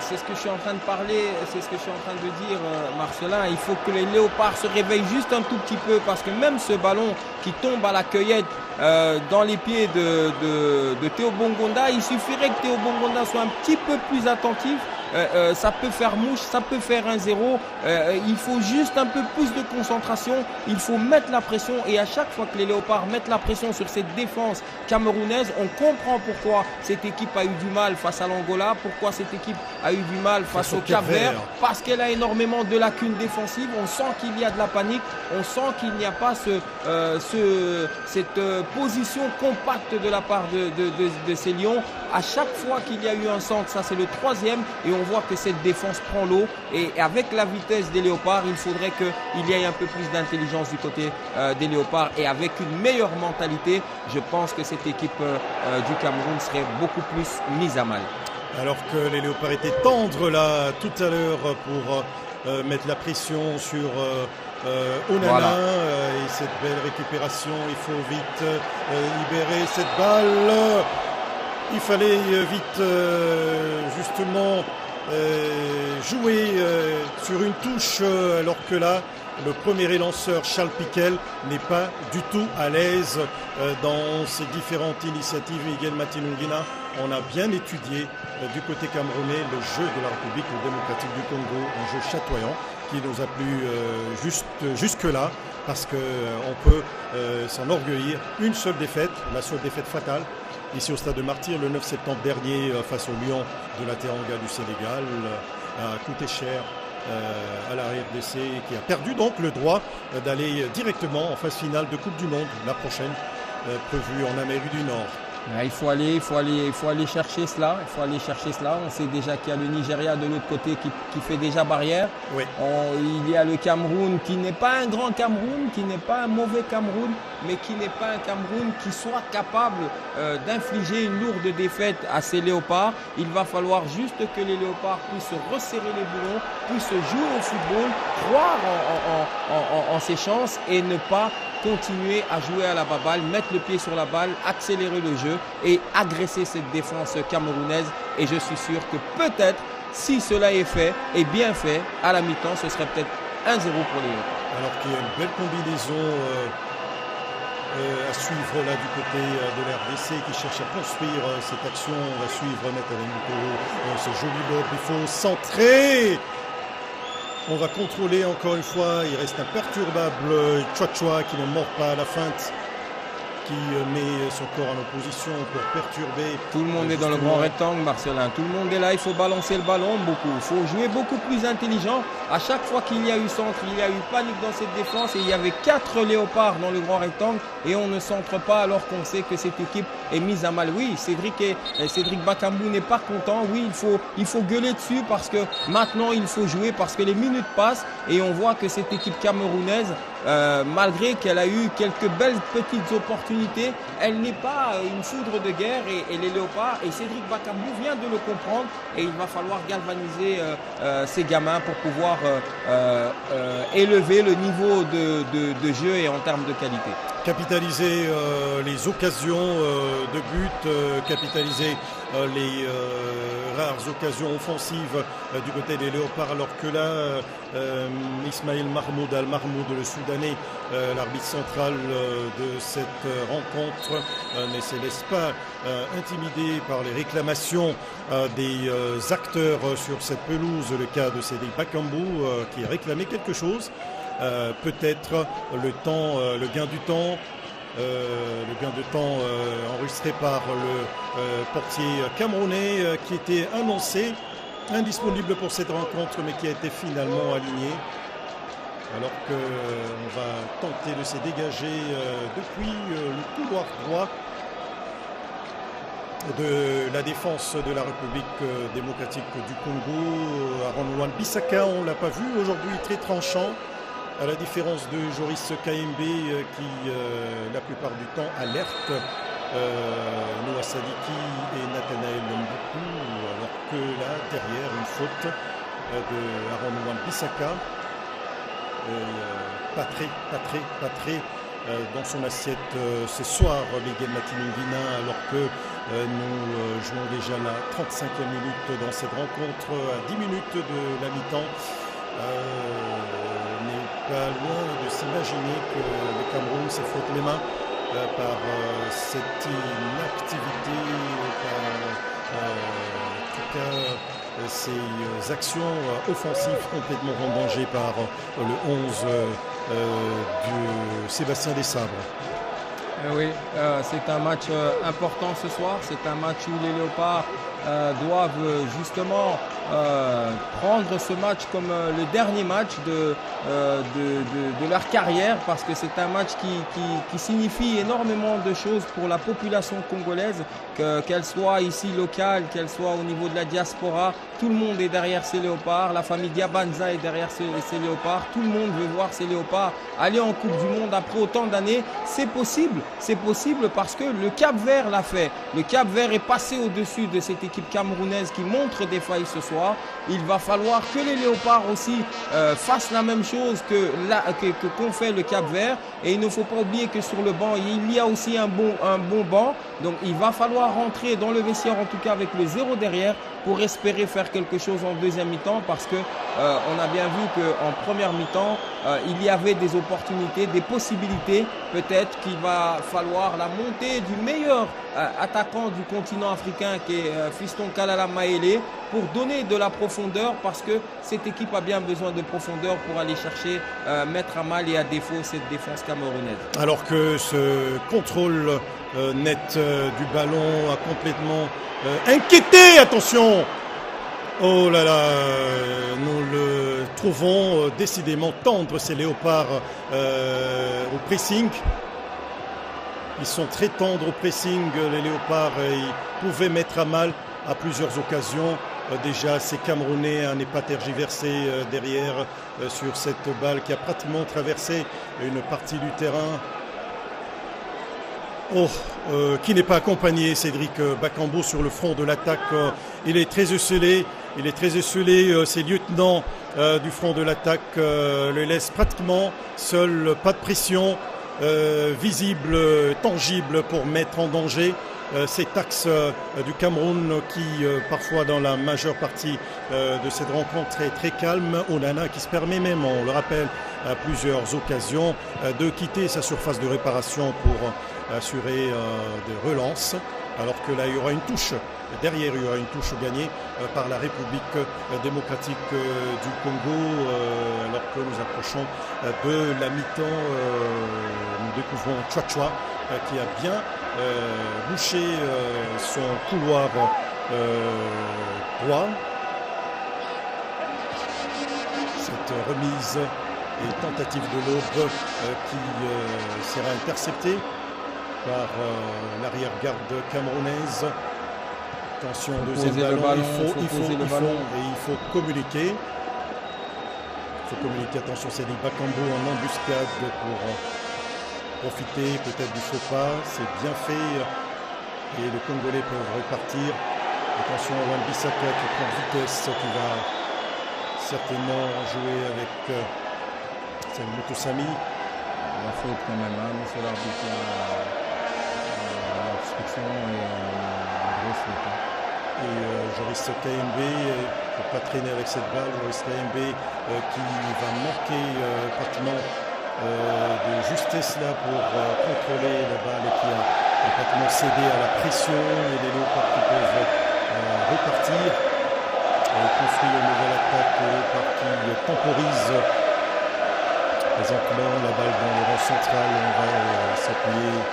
C'est ce que je suis en train de parler, c'est ce que je suis en train de dire, Marcelin. Il faut que les Léopards se réveillent juste un tout petit peu, parce que même ce ballon qui tombe à la cueillette dans les pieds de Théo Bongonda, il suffirait que Théo Bongonda soit un petit peu plus attentif. Ça peut faire mouche, ça peut faire 1-0. Il faut juste un peu plus de concentration. Il faut mettre la pression. Et à chaque fois que les Léopards mettent la pression sur cette défense camerounaise, on comprend pourquoi cette équipe a eu du mal face à l'Angola, pourquoi cette équipe a eu du mal face au Cap-Vert. Parce qu'elle a énormément de lacunes défensives. On sent qu'il y a de la panique. On sent qu'il n'y a pas cette position compacte de la part de ces Lions. À chaque fois qu'il y a eu un centre, ça c'est le troisième, et on voit que cette défense prend l'eau. Et avec la vitesse des Léopards, il faudrait qu'il y ait un peu plus d'intelligence du côté des Léopards. Et avec une meilleure mentalité, je pense que cette équipe du Cameroun serait beaucoup plus mise à mal. Alors que les Léopards étaient tendres là tout à l'heure pour mettre la pression sur Onana, voilà. Et cette belle récupération, il faut vite libérer cette balle. Il fallait vite justement jouer sur une touche, alors que là, le premier élanceur, Charles Piquel, n'est pas du tout à l'aise dans ces différentes initiatives. Miguel Matinungina, on a bien étudié du côté camerounais le jeu de la République démocratique du Congo, un jeu chatoyant qui nous a plu jusque-là, parce qu'on peut s'enorgueillir. Une seule défaite, la seule défaite fatale, ici au Stade de Martyrs le 9 septembre dernier face au Lion de la Teranga du Sénégal, a coûté cher à la RDC, qui a perdu donc le droit d'aller directement en phase finale de Coupe du Monde, la prochaine prévue en Amérique du Nord. Il faut aller chercher cela. On sait déjà qu'il y a le Nigeria de l'autre côté qui fait déjà barrière. Oui. Il y a le Cameroun qui n'est pas un grand Cameroun, qui n'est pas un mauvais Cameroun, mais qui n'est pas un Cameroun qui soit capable d'infliger une lourde défaite à ces léopards. Il va falloir juste que les léopards puissent resserrer les boulons, puissent jouer au football, croire en ses chances et ne pas continuer à jouer à la baballe, mettre le pied sur la balle, accélérer le jeu et agresser cette défense camerounaise. Et je suis sûr que peut-être, si cela est fait et bien fait, à la mi-temps, ce serait peut-être 1-0 pour les Léopards. Alors qu'il y a une belle combinaison à suivre là du côté de l'RDC qui cherche à construire cette action. On va suivre Nathalie Moutoro, ce joli lob, il faut centrer. On va contrôler encore une fois, il reste imperturbable Chouachua qui ne mord pas à la feinte, qui met son corps en opposition pour perturber. Tout le monde est dans le grand rectangle, Marcelin. Tout le monde est là, il faut balancer le ballon beaucoup. Il faut jouer beaucoup plus intelligent. À chaque fois qu'il y a eu centre, il y a eu panique dans cette défense et il y avait 4 léopards dans le grand rectangle et on ne centre pas alors qu'on sait que cette équipe est mise à mal. Oui, Cédric Bakambu n'est pas content. Oui, il faut gueuler dessus parce que maintenant il faut jouer parce que les minutes passent et on voit que cette équipe camerounaise, malgré qu'elle a eu quelques belles petites opportunités, elle n'est pas une foudre de guerre et les léopards et Cédric Bakambu vient de le comprendre et il va falloir galvaniser ces gamins pour pouvoir élever le niveau de jeu et en termes de qualité. Capitaliser les occasions de but, capitaliser les rares occasions offensives du côté des Léopards, alors que là, Ismail Mahmoud Al-Mahmoud, le Soudanais, l'arbitre central de cette rencontre, ne se laisse pas intimider par les réclamations des acteurs sur cette pelouse, le cas de Cédric Bakambu qui réclamait quelque chose. Peut-être le gain du temps enregistré par le portier camerounais qui était annoncé indisponible pour cette rencontre mais qui a été finalement aligné alors qu'on va tenter de se dégager depuis le couloir droit de la défense de la République démocratique du Congo. Aaron Wan-Bissaka, on ne l'a pas vu aujourd'hui, très tranchant. À la différence de Joris KMB qui, la plupart du temps, alerte Noah Sadiki et Nathanaël Mboukou, alors que là, derrière, une faute de Aaron Wan-Bissaka. Pas très dans son assiette ce soir, Miguel Matinongina, alors que nous jouons déjà la 35e minute dans cette rencontre, à 10 minutes de la mi-temps. N'est pas loin de s'imaginer que le Cameroun se frotte les mains par cette inactivité, par en tout cas ces actions offensives complètement vendangées par le 11 de Sébastien Desabre. Oui, c'est un match important ce soir. C'est un match où les Léopards doivent justement prendre ce match comme le dernier match de leur carrière, parce que c'est un match qui signifie énormément de choses pour la population congolaise, qu'elle soit ici locale, qu'elle soit au niveau de la diaspora. Tout le monde est derrière ces Léopards, la famille Diabanza est derrière ces Léopards, tout le monde veut voir ces Léopards aller en Coupe du Monde après autant d'années. C'est possible parce que le Cap-Vert l'a fait. Le Cap-Vert est passé au-dessus de cette équipe camerounaise qui montre des failles ce soir. Il va falloir que les Léopards aussi fassent la même chose qu'ont fait le Cap-Vert. Et il ne faut pas oublier que sur le banc, il y a aussi un bon banc. Donc il va falloir rentrer dans le vestiaire, en tout cas avec le 0 derrière, pour espérer faire quelque chose en deuxième mi-temps, parce que on a bien vu qu'en première mi-temps, il y avait des opportunités, des possibilités. Peut-être qu'il va falloir la montée du meilleur attaquant du continent africain, qui est Fiston Kalala Maélé, pour donner de la profondeur, parce que cette équipe a bien besoin de profondeur pour aller chercher, mettre à mal et à défaut cette défense camerounaise. Alors que ce contrôle net du ballon a complètement inquiété, attention! Oh là là, nous le trouvons décidément tendre, ces Léopards au pressing. Ils sont très tendres au pressing, les Léopards. Ils pouvaient mettre à mal à plusieurs occasions. Déjà, ces Camerounais n'est pas tergiversé derrière sur cette balle qui a pratiquement traversé une partie du terrain. Qui n'est pas accompagné, Cédric Bakambu sur le front de l'attaque. Il est très esselé. Ses lieutenants du front de l'attaque le laissent pratiquement seul. Pas de pression visible, tangible pour mettre en danger cet axe du Cameroun qui parfois dans la majeure partie de cette rencontre est très calme. Onana qui se permet même, on le rappelle à plusieurs occasions, de quitter sa surface de réparation pour assurer des relances, alors que là il y aura une touche. Derrière, il y aura une touche gagnée par la République démocratique du Congo. Alors que nous approchons de la mi-temps, nous découvrons Chouachua qui a bien bouché son couloir droit. Cette remise et tentative de l'aube qui sera interceptée par l'arrière-garde camerounaise. Attention, deuxième ballon, il faut communiquer. Il faut communiquer, attention, c'est Bakambu en embuscade pour profiter peut-être du faux pas. C'est bien fait et les Congolais peuvent repartir. Attention à Wan-Bissaka qui prend vitesse, qui va certainement jouer avec Samuel Sami. La faute quand même, hein, monsieur l'arbitre, l'obstruction et grosse faute. Et Joris KMB, il ne faut pas traîner avec cette balle. Joris KMB qui va manquer pratiquement de justesse là pour contrôler la balle et qui a pratiquement cédé à la pression et les Léopards qui peuvent repartir. Construire une nouvelle attaque, les Léopards qui temporise présentement la balle dans le rang central. On va s'appuyer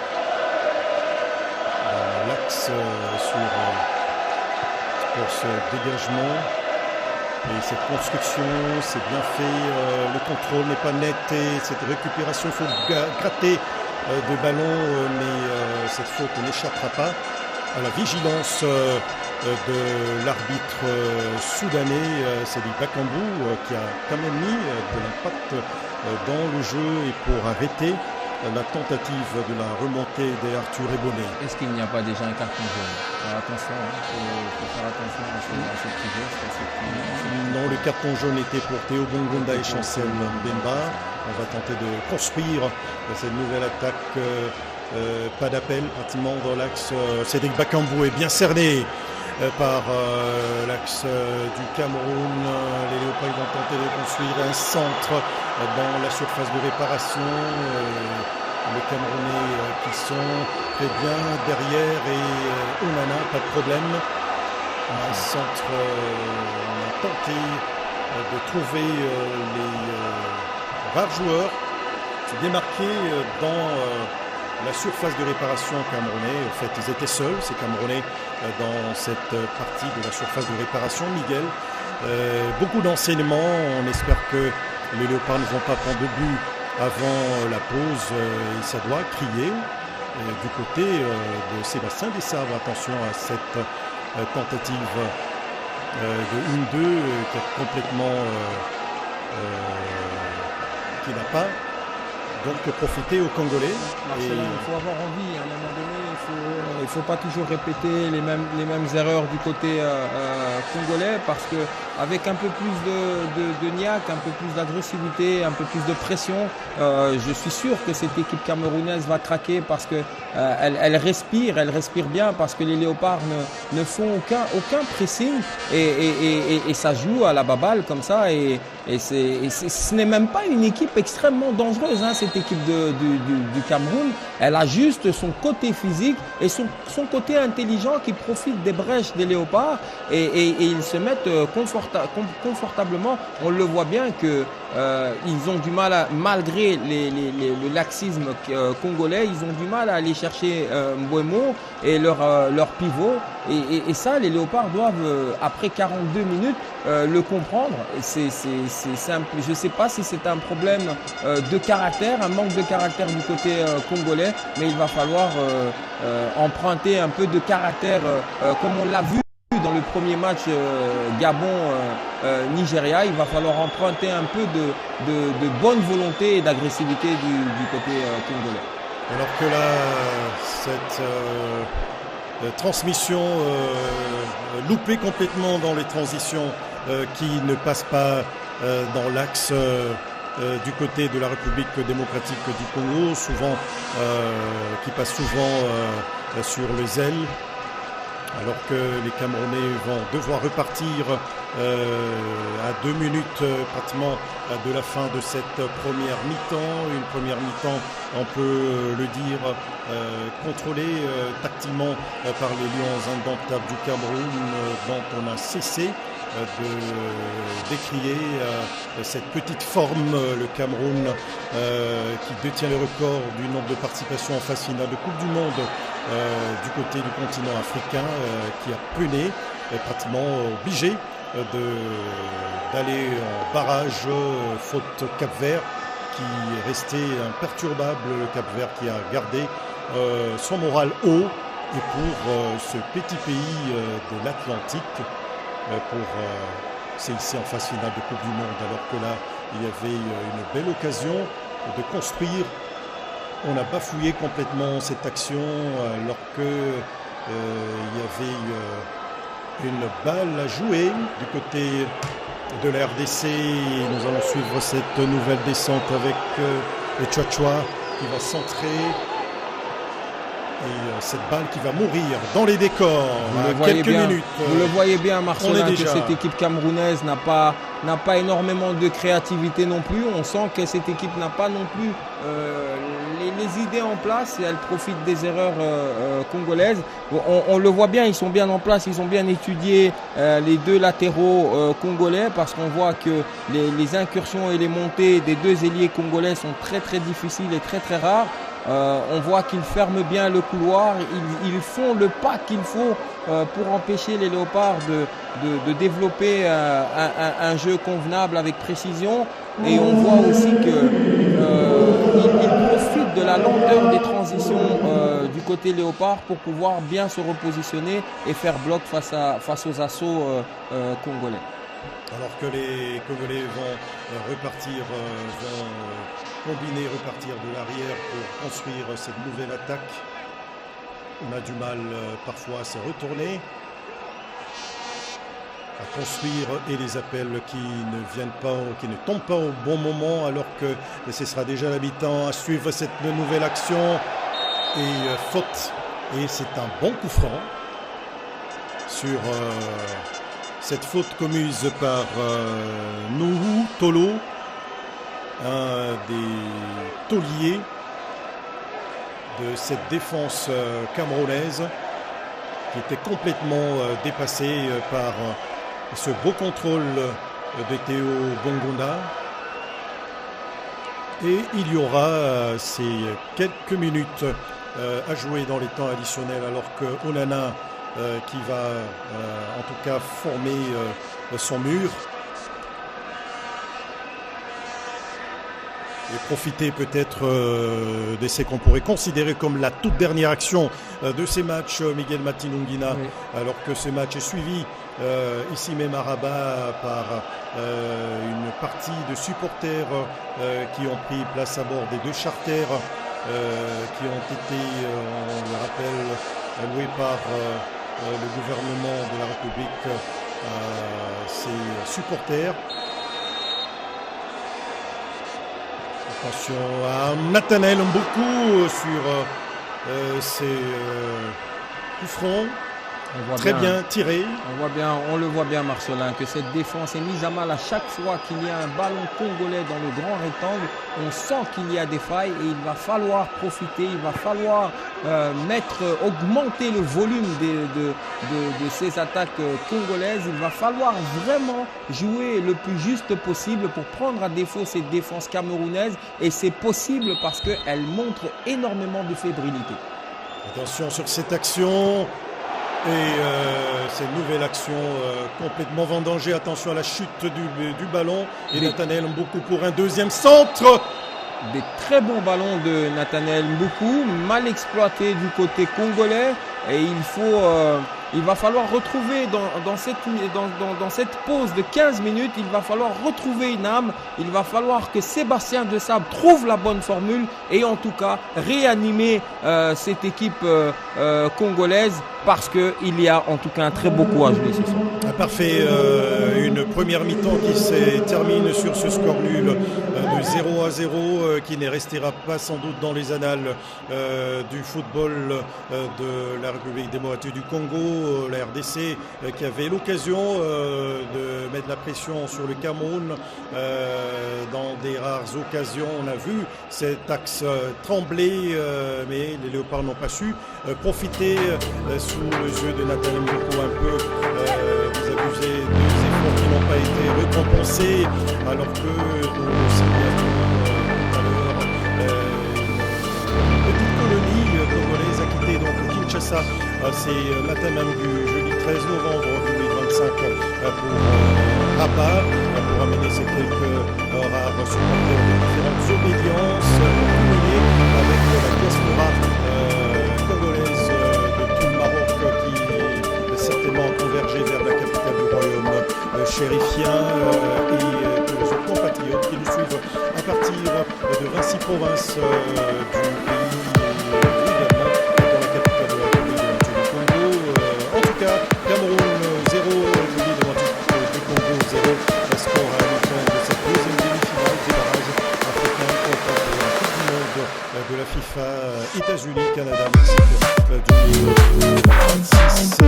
dans l'axe pour ce dégagement. Et cette construction, c'est bien fait. Le contrôle n'est pas net et cette récupération, il faut gratter de ballon, mais cette faute n'échappera pas à la vigilance de l'arbitre soudanais, Cédric Bakambu, qui a quand même mis de l'impact dans le jeu et pour arrêter la tentative de la remontée d'Arthur Ebonné. Est-ce qu'il n'y a pas déjà un carton jaune? Attention, il faut faire attention à cette prise. Non, le carton jaune était pour Théo Bongonda et Chancel Mbemba. On va tenter de construire cette nouvelle attaque. Pas d'appel, pratiquement dans l'axe. Cédric Bakambu est bien cerné par l'axe du Cameroun. Les Léopards vont tenter de construire un centre dans la surface de réparation. Les Camerounais qui sont très bien derrière et Onana, pas de problème. Un centre, on a tenté de trouver les rares joueurs se démarquer dans la surface de réparation camerounais. En fait, ils étaient seuls, ces Camerounais, dans cette partie de la surface de réparation. Miguel, beaucoup d'enseignements. On espère que les Léopards ne vont pas prendre de but avant la pause. Et ça doit crier du côté de Sébastien Desabre. Attention à cette tentative de 1-2 qui a complètement... qui n'a pas donc profiter aux Congolais. Marcel, il faut avoir envie, à un moment donné, il ne faut pas toujours répéter les mêmes erreurs du côté congolais, parce qu'avec un peu plus de niaque, un peu plus d'agressivité, un peu plus de pression, je suis sûr que cette équipe camerounaise va craquer, parce qu'elle respire bien, parce que les Léopards ne font aucun pressing et ça joue à la baballe comme ça, et ce n'est même pas une équipe extrêmement dangereuse, hein, cette équipe du Cameroun. Elle a juste son côté physique et son côté intelligent qui profite des brèches des Léopards, et ils se mettent confortablement. On le voit bien que ils ont du mal, malgré le laxisme congolais, ils ont du mal à aller chercher Mbouemo et leur pivot. Et ça, les Léopards doivent, après 42 minutes, le comprendre. C'est simple. Je ne sais pas si c'est un problème de caractère, un manque de caractère du côté congolais, mais il va falloir emprunter un peu de caractère comme on l'a vu dans le premier match Gabon-Nigeria. Il va falloir emprunter un peu de bonne volonté et d'agressivité du côté congolais. Alors que là, cette transmission loupée complètement dans les transitions qui ne passe pas dans l'axe du côté de la République démocratique du Congo, souvent qui passe souvent sur les ailes, alors que les Camerounais vont devoir repartir à 2 minutes pratiquement de la fin de cette première mi-temps. Une première mi-temps, on peut le dire, contrôlée tactiquement par les Lions indomptables du Cameroun, dont on a cessé de décrier cette petite forme, le Cameroun qui détient le record du nombre de participations en phase finale de Coupe du Monde du côté du continent africain, qui a peiné, pratiquement obligé d'aller en barrage faute Cap-Vert, qui est resté imperturbable, le Cap-Vert qui a gardé son moral haut, et pour ce petit pays de l'Atlantique, pour s'hisser en phase finale de Coupe du Monde, alors que là il y avait une belle occasion de construire. On a bafouillé complètement cette action alors que il y avait une balle à jouer du côté de la RDC. Nous allons suivre cette nouvelle descente avec le Tchouatchoua qui va centrer. Et cette balle qui va mourir dans les décors quelques minutes. Vous le voyez bien, Marcelin, que cette équipe camerounaise n'a pas énormément de créativité non plus. On sent que cette équipe n'a pas non plus les idées en place et elle profite des erreurs congolaises. On le voit bien, ils sont bien en place, ils ont bien étudié les deux latéraux congolais, parce qu'on voit que les incursions et les montées des deux ailiers congolais sont très très difficiles et très très rares. On voit qu'ils ferment bien le couloir, ils font le pas qu'il faut pour empêcher les Léopards de développer un jeu convenable avec précision. Et on voit aussi qu'ils profitent de la lenteur des transitions du côté Léopard pour pouvoir bien se repositionner et faire bloc face aux assauts congolais. Alors que les Congolais vont repartir, vont combiner, repartir de l'arrière pour construire cette nouvelle attaque. On a du mal parfois à se retourner, à construire, et les appels qui ne viennent pas, qui ne tombent pas au bon moment, alors que ce sera déjà la mi-temps. À suivre cette nouvelle action et faute. Et c'est un bon coup franc sur cette faute commise par Nuhu Tolo, un des tauliers de cette défense camerounaise, qui était complètement dépassée par ce beau contrôle de Théo Bongunda. Et il y aura ces quelques minutes à jouer dans les temps additionnels, alors que Onana qui va en tout cas former son mur et profiter peut-être d'essais qu'on pourrait considérer comme la toute dernière action de ces matchs, Miguel Matinungina, oui. Alors que ce match est suivi ici même à Rabat par une partie de supporters qui ont pris place à bord des deux charters qui ont été, on le rappelle, loués par le gouvernement de la République, ses supporters. Attention à Nathanaël Mboku sur ses coups francs. Très bien tiré. On le voit bien, Marcelin, que cette défense est mise à mal à chaque fois qu'il y a un ballon congolais dans le grand rectangle. On sent qu'il y a des failles et il va falloir profiter, il va falloir augmenter le volume de ces attaques congolaises. Il va falloir vraiment jouer le plus juste possible pour prendre à défaut cette défense camerounaise, et c'est possible parce qu'elle montre énormément de fébrilité. Attention sur cette action. Et cette nouvelle action complètement vendangée. Attention à la chute du ballon. Et Nathanaël Mboukou pour un deuxième centre. Des très bons ballons de Nathanaël Mboukou, mal exploités du côté congolais. Et il va falloir retrouver dans cette pause de 15 minutes, il va falloir retrouver une âme. Il va falloir que Sébastien Desabre trouve la bonne formule et en tout cas réanimer cette équipe congolaise, parce qu'il y a en tout cas un très beau courage ce soir. Parfait, une première mi-temps qui se termine sur ce score nul de 0-0 qui ne restera pas sans doute dans les annales du football de la République démocratique du Congo. La RDC qui avait l'occasion de mettre la pression sur le Cameroun dans des rares occasions. On a vu cet axe trembler, mais les Léopards n'ont pas su profiter sous le jeu de Nathanaël Mboukou un peu. Vous abusez deux efforts qui n'ont pas été récompensés, alors que nous tout à l'heure une petite colonie congolaise a quitté donc Kinshasa. C'est matin même du jeudi 13 novembre 2025 pour Rabat, pour amener ces quelques rares supporters de différentes obédiences, avec la diaspora congolaise de tout le Maroc qui certainement convergé vers la capitale du royaume chérifien et tous les autres compatriotes qui nous suivent à partir de 26 provinces du pays, évidemment dans la capitale de la République du Congo. En tout cas, Cameroun 0, République du Congo 0, score à la fin de cette deuxième demi-finale des barrages africains contre la Coupe du Monde de la FIFA, États-Unis, Canada, Mexique du 26.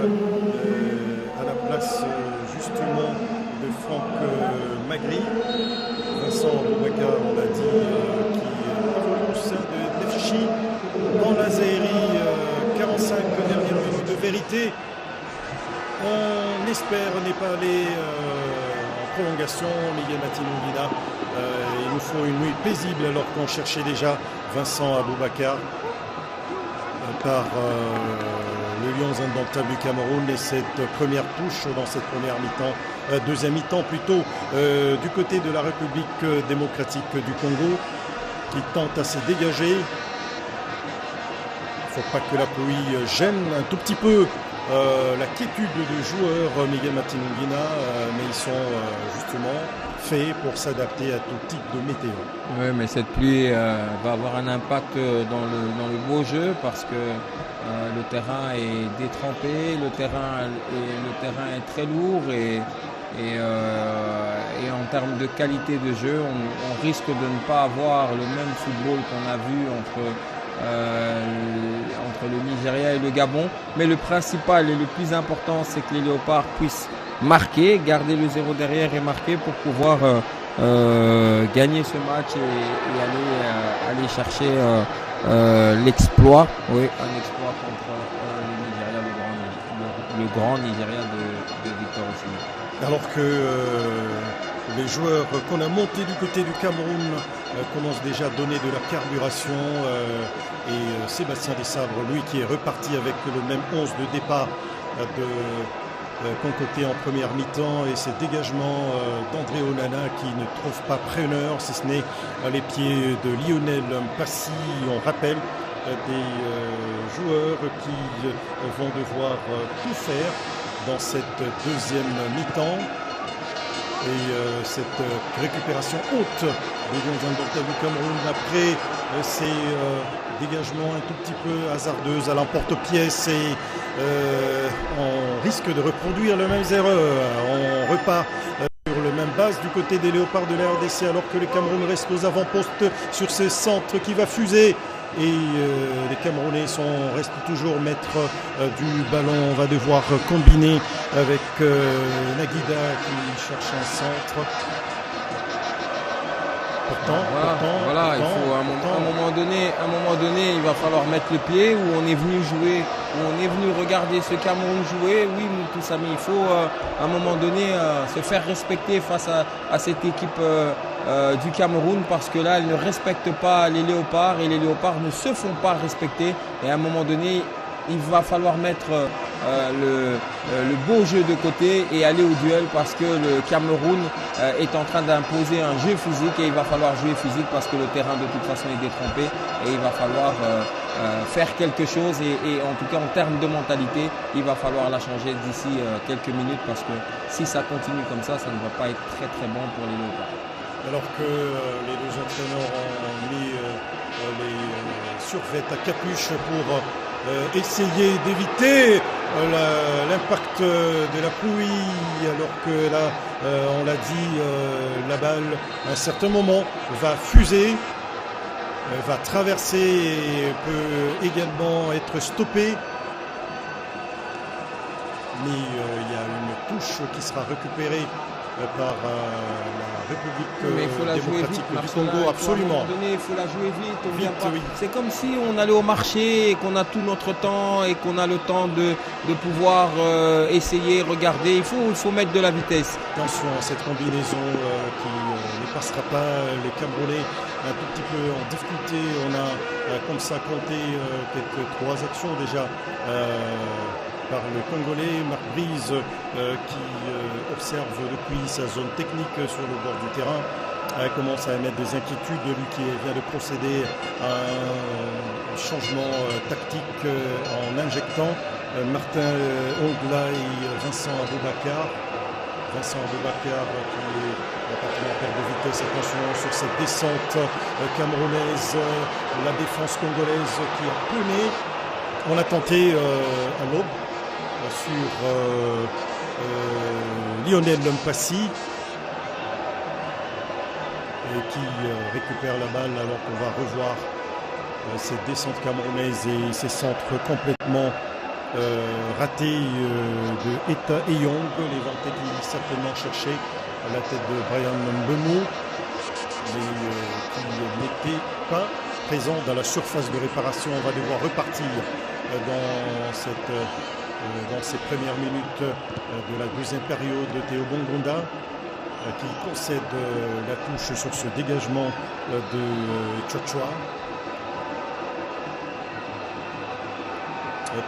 À la place justement de Franck Magri, Vincent Boubacar, on l'a dit, qui évolue au sein de Nefchi dans la Zaïrie, 45 dernières minutes de vérité. On espère n'est pas allé en prolongation. Miguel Matinongina, il nous faut une nuit paisible alors qu'on cherchait déjà Vincent Aboubacar par le Lions indomptables du Cameroun. Et cette première touche dans cette première mi-temps, deuxième mi-temps plutôt, du côté de la République démocratique du Congo, qui tente à se dégager. Il ne faut pas que la pluie gêne un tout petit peu la quiétude de joueurs Miguel Matinongina, mais ils sont justement faits pour s'adapter à tout type de météo. Oui, mais cette pluie va avoir un impact dans le beau jeu, parce que le terrain est détrempé, le terrain est très lourd et en termes de qualité de jeu, on risque de ne pas avoir le même football qu'on a vu entre le Nigeria et le Gabon. Mais le principal et le plus important, c'est que les Léopards puissent marquer, garder le 0 derrière et marquer pour pouvoir gagner ce match et aller chercher l'exploit. Oui, un exploit contre le Nigeria, le grand Nigeria de Victor Osimhen. Alors que les joueurs qu'on a montés du côté du Cameroun commencent déjà à donner de la carburation, et Sébastien Desabre, lui, qui est reparti avec le même 11 de départ concocté en première mi-temps, et ces dégagements d'André Onana qui ne trouve pas preneur, si ce n'est les pieds de Lionel Mpassi. On rappelle des joueurs qui vont devoir tout faire dans cette deuxième mi-temps. Et cette récupération haute des Lions indomptables du Cameroun après ces dégagements un tout petit peu hasardeux à l'emporte-pièce et on risque de reproduire les mêmes erreurs. On repart sur la même base du côté des Léopards de la RDC alors que le Cameroun reste aux avant-postes sur ces centres qui va fuser. Et les Camerounais restent toujours maîtres du ballon. On va devoir combiner avec Naguida qui cherche un centre. Voilà, il faut à un moment donné, il va falloir mettre le pied où on est venu jouer, où on est venu regarder ce Cameroun jouer. Oui, tous amis, il faut à un moment donné se faire respecter face à cette équipe du Cameroun parce que là, elle ne respecte pas les Léopards et les Léopards ne se font pas respecter. Et à un moment donné, il va falloir mettre le beau jeu de côté et aller au duel parce que le Cameroun est en train d'imposer un jeu physique et il va falloir jouer physique parce que le terrain de toute façon est détrempé et il va falloir faire quelque chose et en tout cas en termes de mentalité, il va falloir la changer d'ici quelques minutes parce que si ça continue comme ça ne va pas être très très bon pour les Léopards. Alors que les deux entraîneurs ont mis les survêtements à capuche pour essayer d'éviter l'impact de la pluie, alors que là, on l'a dit, la balle, à un certain moment, va fuser, va traverser et peut également être stoppée. Mais il y a une touche qui sera récupérée par la République démocratique du Congo, absolument. Il faut la jouer vite. Oui. C'est comme si on allait au marché et qu'on a tout notre temps et qu'on a le temps de pouvoir essayer, regarder. Il faut mettre de la vitesse. Attention à cette combinaison qui ne passera pas. Les Camerounais un tout petit peu en difficulté. On a comme ça compté quelques 3 actions déjà. Par le Congolais, Marc Brise, qui observe depuis sa zone technique sur le bord du terrain, commence à émettre des inquiétudes. Lui qui vient de procéder à un changement tactique en injectant Martin Ongla et Vincent Aboubakar. Vincent Aboubakar qui est apparemment en perte de vitesse. Attention sur cette descente camerounaise, la défense congolaise qui a peiné. On a tenté à l'aube sur Lionel Mpassi qui récupère la balle alors qu'on va revoir cette descente camerounaise et ces centres complètement ratés de Eta et Young, les Vantais qui certainement cherchaient à la tête de Brian Mbemou mais qui n'était pas présent dans la surface de réparation. On va devoir repartir dans ces premières minutes de la deuxième période de Théo Bongonda qui concède la touche sur ce dégagement de Tchotchoa.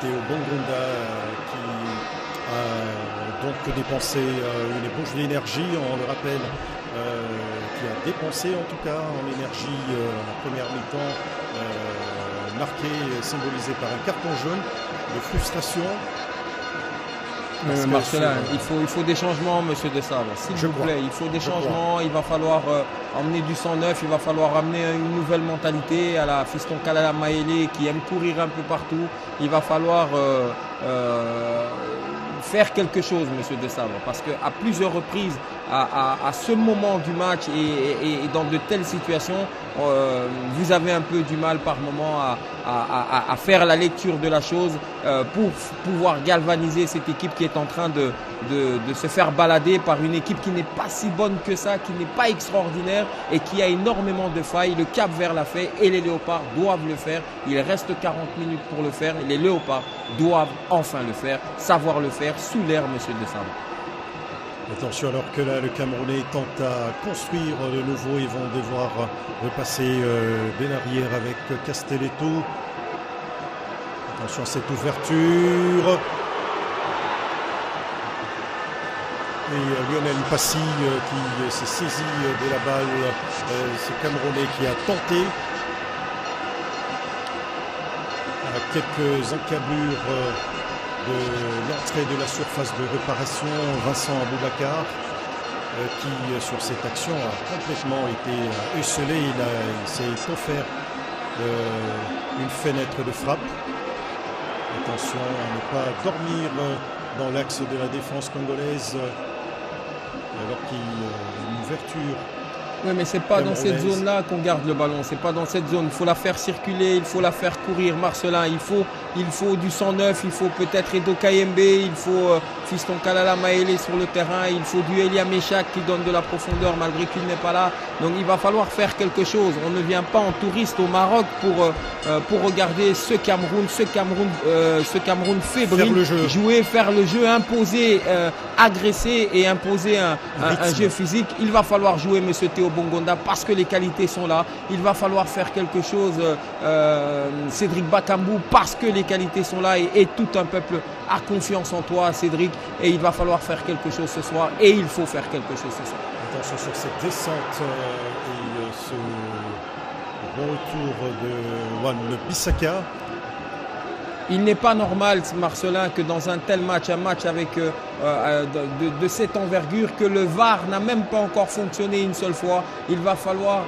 Théo Bongonda qui a donc dépensé une ébauche d'énergie, on le rappelle, qui a dépensé en tout cas en énergie la première mi-temps, marqué, symbolisé par un carton jaune de frustration. Marcelin, il faut des changements, monsieur De Sabre, s'il vous plaît. Il faut des changements, il va falloir emmener du sang neuf, il va falloir amener une nouvelle mentalité à la Fiston Kalala Maélé qui aime courir un peu partout. Il va falloir faire quelque chose, monsieur De Sabre, parce qu'à plusieurs reprises, à ce moment du match et dans de telles situations, vous avez un peu du mal par moment à faire la lecture de la chose pour pouvoir galvaniser cette équipe qui est en train de se faire balader par une équipe qui n'est pas si bonne que ça, qui n'est pas extraordinaire et qui a énormément de failles. Le Cap-Vert l'a fait et les Léopards doivent le faire. Il reste 40 minutes pour le faire et les Léopards doivent enfin le faire, savoir le faire sous l'air, monsieur De Sabre. Attention alors que là le Camerounais tente à construire de nouveau, ils vont devoir repasser dès l'arrière avec Castelletto. Attention à cette ouverture. Et Lionel Mpassi qui s'est saisi de la balle, c'est Camerounais qui a tenté à quelques encablures de l'entrée de la surface de réparation, Vincent Aboubakar, qui sur cette action a complètement été esselé. Il s'est offert une fenêtre de frappe. Attention à ne pas dormir dans l'axe de la défense congolaise, alors qu'il y a une ouverture. Oui, mais c'est pas dans cette zone-là qu'on garde le ballon. C'est pas dans cette zone. Il faut la faire circuler, il faut la faire courir. Marcelin, il faut du 109, il faut peut-être Edo Kayembe, il faut Fiston Kalala Maele sur le terrain, il faut du Elia Meshak qui donne de la profondeur malgré qu'il n'est pas là. Donc il va falloir faire quelque chose. On ne vient pas en touriste au Maroc pour regarder ce Cameroun fébrile jouer, faire le jeu, imposer, agresser et imposer un jeu physique. Il va falloir jouer, monsieur Théo Bongonda, parce que les qualités sont là. Il va falloir faire quelque chose, Cédric Bakambu, parce que les qualités sont là et tout un peuple a confiance en toi, Cédric, et il va falloir faire quelque chose ce soir et il faut faire quelque chose ce soir. Attention sur cette descente et ce bon retour de Wan Bissaka. Il n'est pas normal, Marcelin, que dans un tel match, un match avec de cette envergure, que le VAR n'a même pas encore fonctionné une seule fois. Il va falloir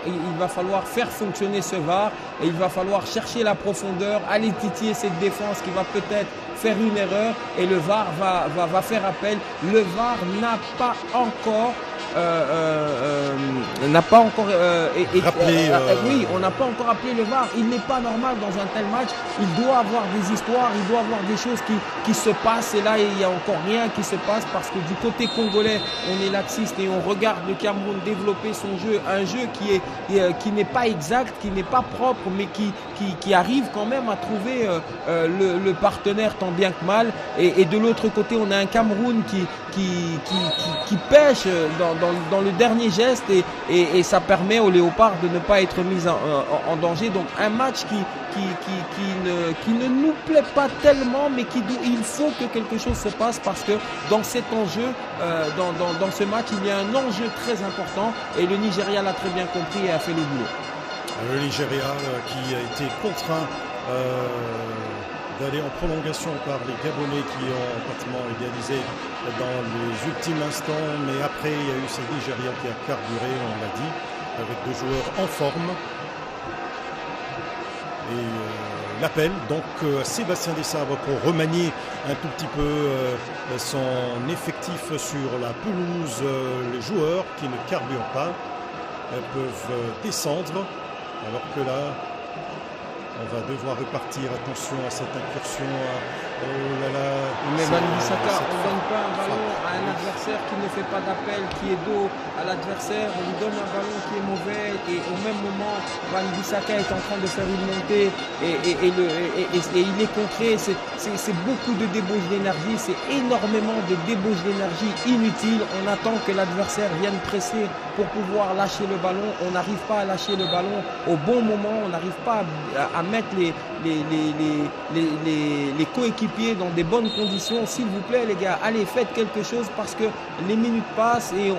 faire fonctionner ce VAR et il va falloir chercher la profondeur, aller titiller cette défense qui va peut-être faire une erreur et le VAR va faire appel. Le VAR n'a pas encore oui, on n'a pas encore appelé le VAR. Il n'est pas normal dans un tel match. Il doit avoir des histoires, il doit avoir des choses qui se passent. Et là, il n'y a encore rien qui se passe parce que du côté congolais, on est laxiste et on regarde le Cameroun développer son jeu. Un jeu qui n'est pas exact, qui n'est pas propre, mais qui arrive quand même à trouver le partenaire tant bien que mal. Et de l'autre côté, on a un Cameroun qui pêche dans le dernier geste et ça permet aux léopards de ne pas être mis en danger. Donc un match qui ne nous plaît pas tellement, mais il faut que quelque chose se passe parce que dans cet enjeu, dans ce match, il y a un enjeu très important et le Nigeria l'a très bien compris et a fait le boulot. Le Nigeria qui a été contraint d'aller en prolongation par les Gabonais qui ont pratiquement égalisé dans les ultimes instants, mais après il y a eu ce Nigeria qui a carburé, on l'a dit, avec deux joueurs en forme. Et l'appel donc à Sébastien Desabre pour remanier un tout petit peu son effectif sur la pelouse. Les joueurs qui ne carburent pas peuvent descendre, alors que là on va devoir repartir. Attention à cette incursion. Oh là là. Mais Van Bissaka, on ne donne pas un ballon à un adversaire qui ne fait pas d'appel, qui est dos à l'adversaire. On lui donne un ballon qui est mauvais et au même moment, Van Bissaka est en train de faire une montée et il est contré. C'est beaucoup de débauche d'énergie, c'est énormément de débauche d'énergie inutile. On attend que l'adversaire vienne presser pour pouvoir lâcher le ballon. On n'arrive pas à lâcher le ballon au bon moment. On n'arrive pas à mettre les coéquipiers dans des bonnes conditions. S'il vous plaît les gars, allez, faites quelque chose parce que les minutes passent et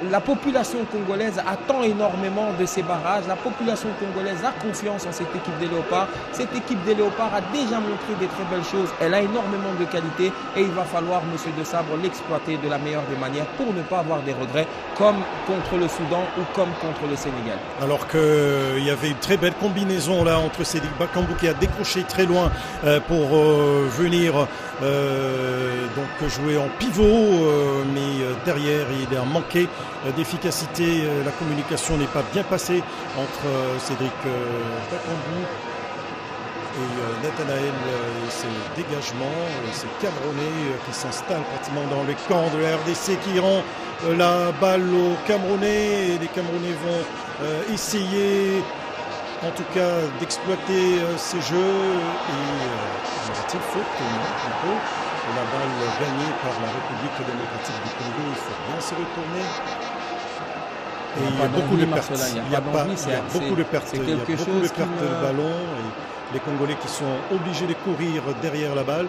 la population congolaise attend énormément de ces barrages. La population congolaise a confiance en cette équipe des Léopards. Cette équipe des Léopards a déjà montré des très belles choses. Elle a énormément de qualité et il va falloir, monsieur Desabre, l'exploiter de la meilleure des manières pour ne pas avoir des regrets comme contre le Soudan ou comme contre le Sénégal. Alors qu'il y avait une très belle combinaison là entre Cédric Bakambu qui a décroché très loin pour venir donc jouer en pivot, mais derrière il a manqué d'efficacité. La communication n'est pas bien passée entre Cédric Bakambu et Nathanaël et ses dégagements, et ces Camerounais qui s'installent pratiquement dans le camp de la RDC qui rend la balle aux Camerounais, et les Camerounais vont essayer en tout cas d'exploiter ces jeux et aura-t-il faute plutôt la balle gagnée par la République démocratique du Congo. Il faut bien se retourner. Et il y a beaucoup de pertes. Il y a beaucoup de pertes. Il y a beaucoup de pertes de ballon et les Congolais qui sont obligés de courir derrière la balle.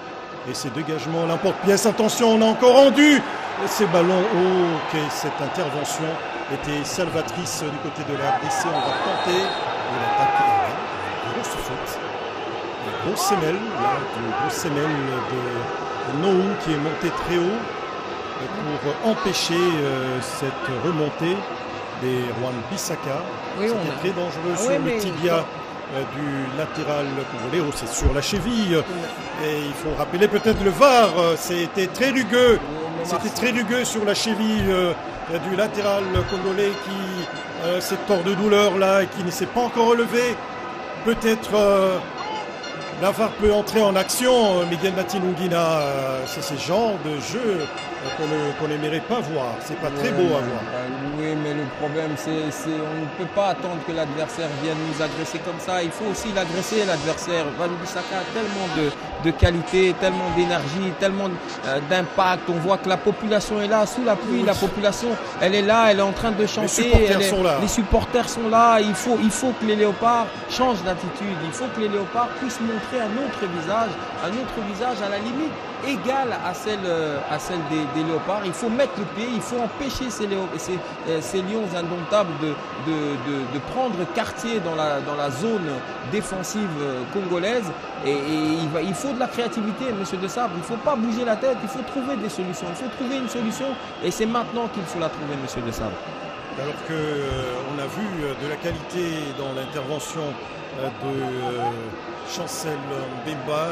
Et ces dégagements, l'emporte-pièce. Attention, on a encore rendu ces ballons. Oh, ok, cette intervention était salvatrice du côté de la RDC. On va tenter. Et l'attaque est une grosse faute. Une grosse semelle, là, une grosse semelle de Nohou qui est montée très haut pour empêcher cette remontée des Wan-Bissaka. Oui, c'était très dangereux sur le tibia du latéral congolais. Oh, c'est sur la cheville. Et il faut rappeler peut-être le VAR. C'était très rugueux. C'était très rugueux sur la cheville du latéral congolais qui s'est tort de douleur là et qui ne s'est pas encore relevé. Peut-être la VAR peut entrer en action. Miguel Matinungina, c'est ce genre de jeu qu'on n'aimerait pas voir. C'est pas très beau à voir. Oui, mais le problème, c'est on ne peut pas attendre que l'adversaire vienne nous agresser comme ça. Il faut aussi l'agresser, l'adversaire. Wan-Bissaka a tellement de qualité, tellement d'énergie, tellement d'impact. On voit que la population est là, sous la pluie. La population, elle est là, elle est en train de chanter. Les supporters sont là. Il faut que les Léopards changent d'attitude. Il faut que les Léopards puissent montrer un autre visage à la limite égale à celle des Léopards. Il faut mettre le pied, il faut empêcher ces lions indomptables de prendre quartier dans la zone défensive congolaise. Et il faut de la créativité, monsieur De Sabre. Il ne faut pas bouger la tête, il faut trouver des solutions. Il faut trouver une solution et c'est maintenant qu'il faut la trouver, monsieur De Sabre. Alors qu'on a vu de la qualité dans l'intervention de Chancel Mbemba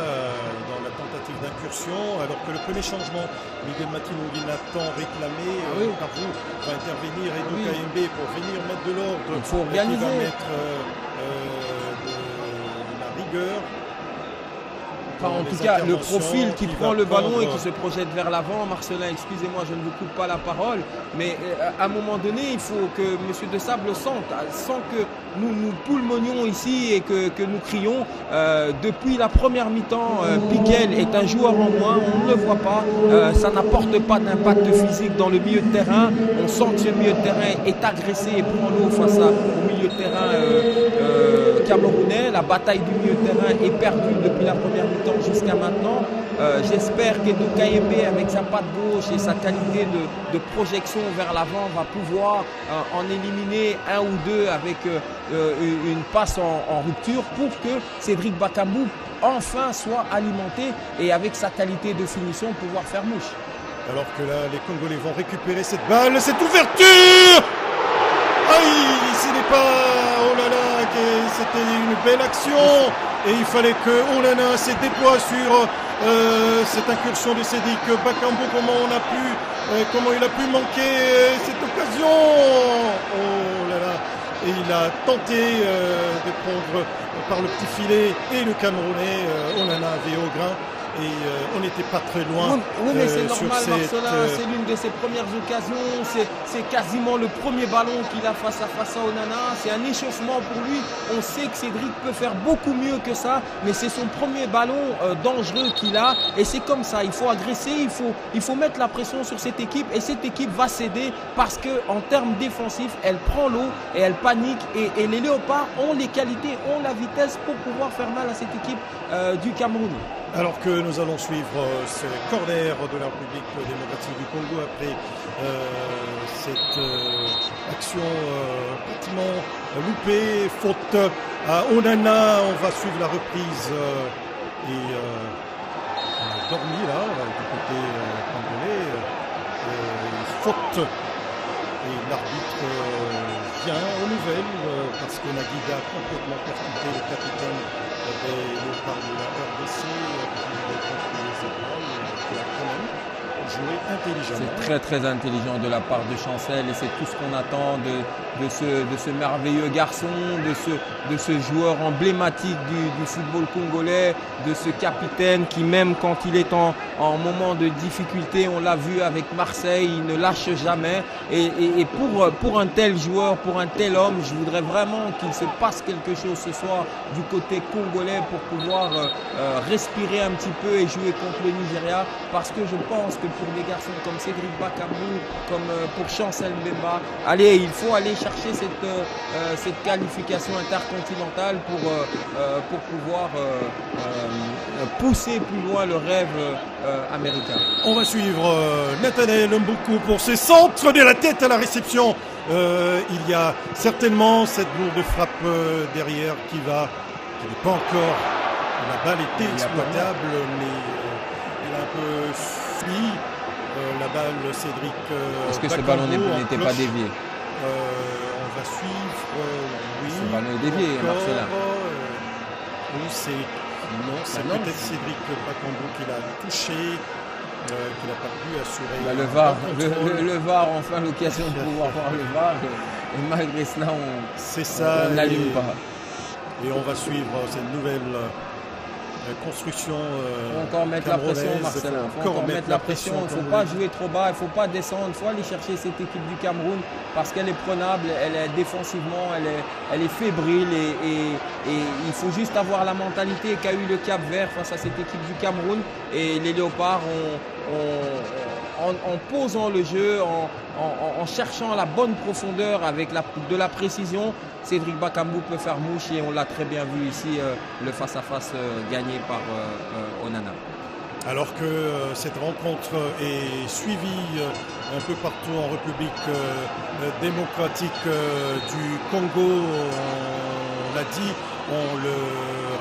dans la tentative d'incursion, alors que le premier changement, Miguel Matinungina tant réclamé par vous, va intervenir et Edo Kayembe pour venir mettre de l'ordre. Il faut organiser. Qui va mettre de la rigueur. Enfin, en tout cas, le profil qui prend le ballon et qui se projette vers l'avant. Marcelin, excusez-moi, je ne vous coupe pas la parole, mais à un moment donné, il faut que M. De Sabre le sente, sans que nous poulmonions ici et que nous crions. Depuis la première mi-temps, Piquel est un joueur en moins, on ne le voit pas, ça n'apporte pas d'impact physique dans le milieu de terrain. On sent que ce milieu de terrain est agressé et prend l'eau face au milieu de terrain camerounais. La bataille du milieu de terrain est perdue depuis la première mi-temps jusqu'à maintenant. J'espère qu'Edo Kayembe, avec sa patte gauche et sa qualité de projection vers l'avant, va pouvoir en éliminer un ou deux avec une passe en rupture pour que Cédric Bakambu enfin soit alimenté et avec sa qualité de finition pouvoir faire mouche. Alors que là, les Congolais vont récupérer cette balle, cette ouverture. Aïe, ce n'est pas... Oh là là, c'était une belle action. Et il fallait que Onana se déploie sur cette incursion de Cédric Bakambu. Comment il a pu manquer cette occasion. Oh là là. Et il a tenté de prendre par le petit filet et le Camerounais Onana avait au grain. Et on n'était pas très loin. Oui, mais c'est normal, Marcelin, c'est l'une de ses premières occasions, c'est quasiment le premier ballon qu'il a face à Onana, c'est un échauffement pour lui. On sait que Cédric peut faire beaucoup mieux que ça, mais c'est son premier ballon dangereux qu'il a, et c'est comme ça, il faut agresser, il faut mettre la pression sur cette équipe, et cette équipe va céder parce qu'en termes défensifs, elle prend l'eau et elle panique, et les Léopards ont les qualités, ont la vitesse pour pouvoir faire mal à cette équipe du Cameroun. Alors que nous allons suivre ce corner de la République démocratique du Congo après cette action pratiquement loupée, faute à Onana. On va suivre la reprise et on a dormi là du côté congolais. Faute et l'arbitre vient aux nouvelles parce que Naguida a complètement percuté le capitaine des Léopards de la RDC qui a contrôlé cette balle et qui a quand même joué intelligemment. C'est très très intelligent de la part de Chancel et c'est tout ce qu'on attend de ce merveilleux garçon, de ce joueur emblématique du football congolais, de ce capitaine qui même quand il est en moment de difficulté, on l'a vu avec Marseille, il ne lâche jamais. Et pour un tel joueur, pour un tel homme, je voudrais vraiment qu'il se passe quelque chose ce soir du côté congolais pour pouvoir respirer un petit peu et jouer contre le Nigeria, parce que je pense que pour des garçons comme Cédric Bakambu, comme pour Chancel Mbemba, il faut aller chercher cette qualification intercontinentale pour pouvoir pousser plus loin le rêve américain. On va suivre Nathanaël Mboukou pour ce centre de la tête à la réception. Il y a certainement cette lourde frappe derrière qui n'est pas encore La balle était Il y a pas exploitable, mais il a un peu fui la balle, Cédric. Est-ce que ce Bakambu ballon en n'était pas cloche. dévié? On va suivre, oui. Ce ballon est dévié, Encore, Marcelin. ou c'est non, c'est non, peut-être Cédric Bakambu qui l'a touché, qui n'a pas pu assurer. Bah, le VAR, enfin l'occasion de pouvoir voir le VAR. Et malgré cela, C'est ça. on n'allume pas. Et on va suivre cette nouvelle construction. Il faut encore mettre la pression, Marcelin. Il faut encore mettre la pression. Il ne faut pas jouer trop bas, il ne faut pas descendre. Il faut aller chercher cette équipe du Cameroun parce qu'elle est prenable, elle est défensivement, elle est fébrile et il faut juste avoir la mentalité qu'a eu le Cap Vert face à cette équipe du Cameroun. Et les Léopards en posant le jeu, en cherchant la bonne profondeur avec de la précision, Cédric Bakambu peut faire mouche et on l'a très bien vu ici, le face-à-face gagné par Onana. Alors que cette rencontre est suivie un peu partout en République démocratique du Congo, on l'a dit, on le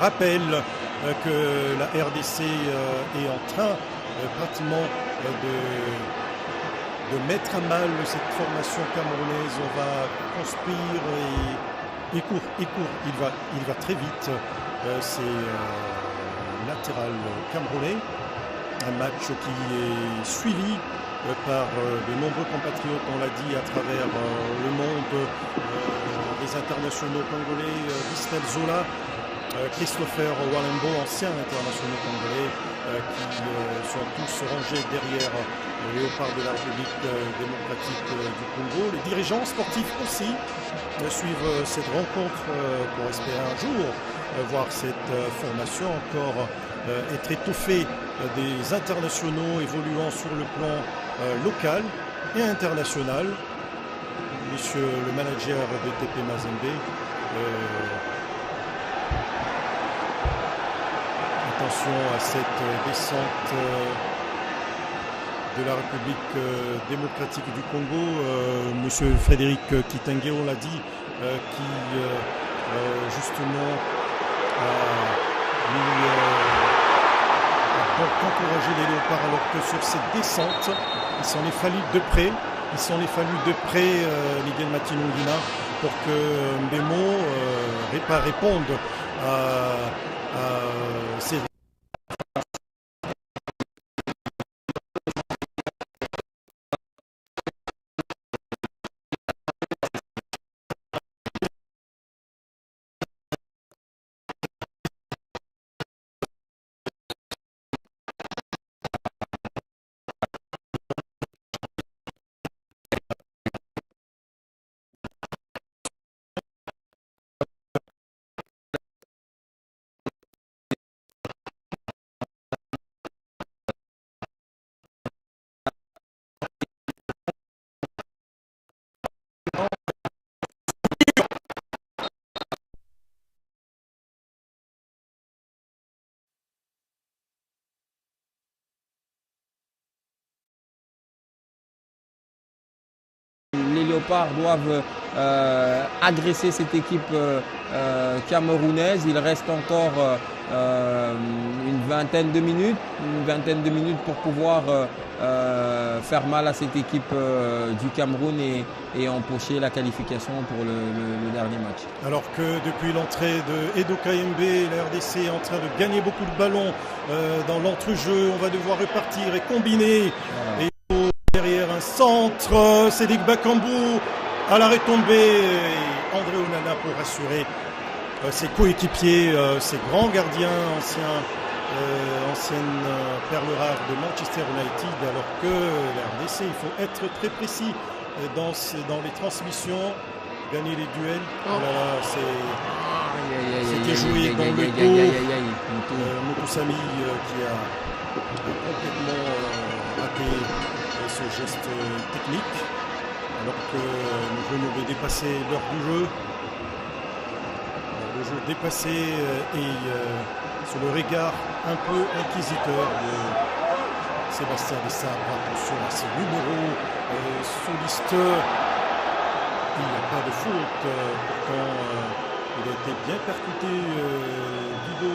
rappelle que la RDC est en train pratiquement de mettre à mal cette formation camerounaise. On va construire et il court, il va très vite. C'est latéral camerounais. Un match qui est suivi par de nombreux compatriotes, on l'a dit, à travers le monde. Les internationaux congolais, Bistel Zola, Christopher Walembo, ancien international congolais, qui sont tous rangés derrière les Léopards de la République démocratique du Congo. Les dirigeants sportifs aussi suivent cette rencontre pour espérer un jour voir cette formation encore être étoffée des internationaux évoluant sur le plan local et international. Monsieur le manager de TP Mazembe, attention à cette descente de la République démocratique du Congo. Monsieur Frédéric Kitenge, on l'a dit, qui justement a encouragé les Léopards alors que sur cette descente, il s'en est fallu de près. Miguel Matinongina, pour que Mbemo réponde à ces les Léopards doivent agresser cette équipe camerounaise. Il reste encore une vingtaine de minutes pour pouvoir faire mal à cette équipe du Cameroun et empocher la qualification pour le dernier match. Alors que depuis l'entrée de Edo Kayembe, la RDC est en train de gagner beaucoup de ballons dans l'entrejeu. On va devoir repartir et combiner. Voilà. Et derrière un centre, Cédric Bakambu à la retombée. André Onana pour rassurer ses coéquipiers, ses grands gardiens, ancienne perle rare de Manchester United. Alors que la RDC, il faut être très précis dans les transmissions, gagner les duels. Oh là là, c'était joué dans le dos. Moutoussamy qui a complètement raté ce geste technique, alors que nous venons de dépasser l'heure du jeu. Le jeu dépassé et sur le regard un peu inquisiteur de Sébastien Desabre. Attention à ses numéros sous liste. Il n'y a pas de faute. Pourtant, il a été bien percuté. Guido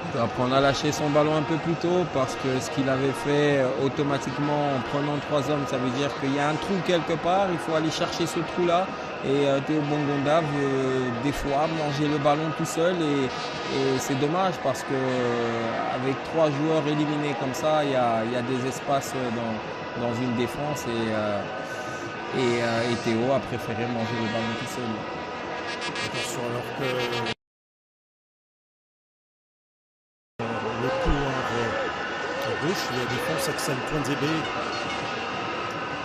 Il doit apprendre à lâcher son ballon un peu plus tôt parce que ce qu'il avait fait automatiquement en prenant 3 hommes, ça veut dire qu'il y a un trou quelque part, il faut aller chercher ce trou-là. Et Théo Bongonda veut des fois manger le ballon tout seul et c'est dommage parce que avec 3 joueurs éliminés comme ça, il y a des espaces dans une défense et Théo a préféré manger le ballon tout seul. Attention alors que le cours à gauche, la défense Axel Twanzebe.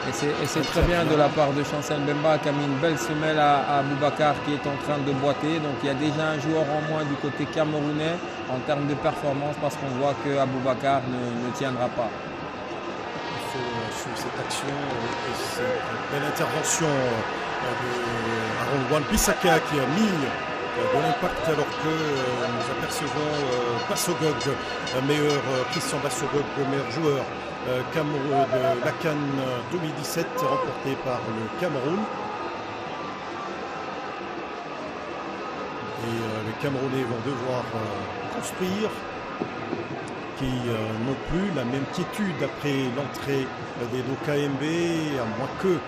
Et c'est très bien de la part de Chancel Mbemba qui a mis une belle semelle à Aboubacar qui est en train de boiter. Donc il y a déjà un joueur en moins du côté camerounais en termes de performance parce qu'on voit que Aboubacar ne tiendra pas. Il faut suivre cette action et cette belle intervention de Aaron Wan-Bissaka qui a mis de l'impact alors que nous apercevons Bassogog, Christian Bassogog, meilleur joueur de la CAN 2017 remporté par le Cameroun. Et les Camerounais vont devoir construire qui n'ont plus la même quiétude après l'entrée des Doka-MB, à moins que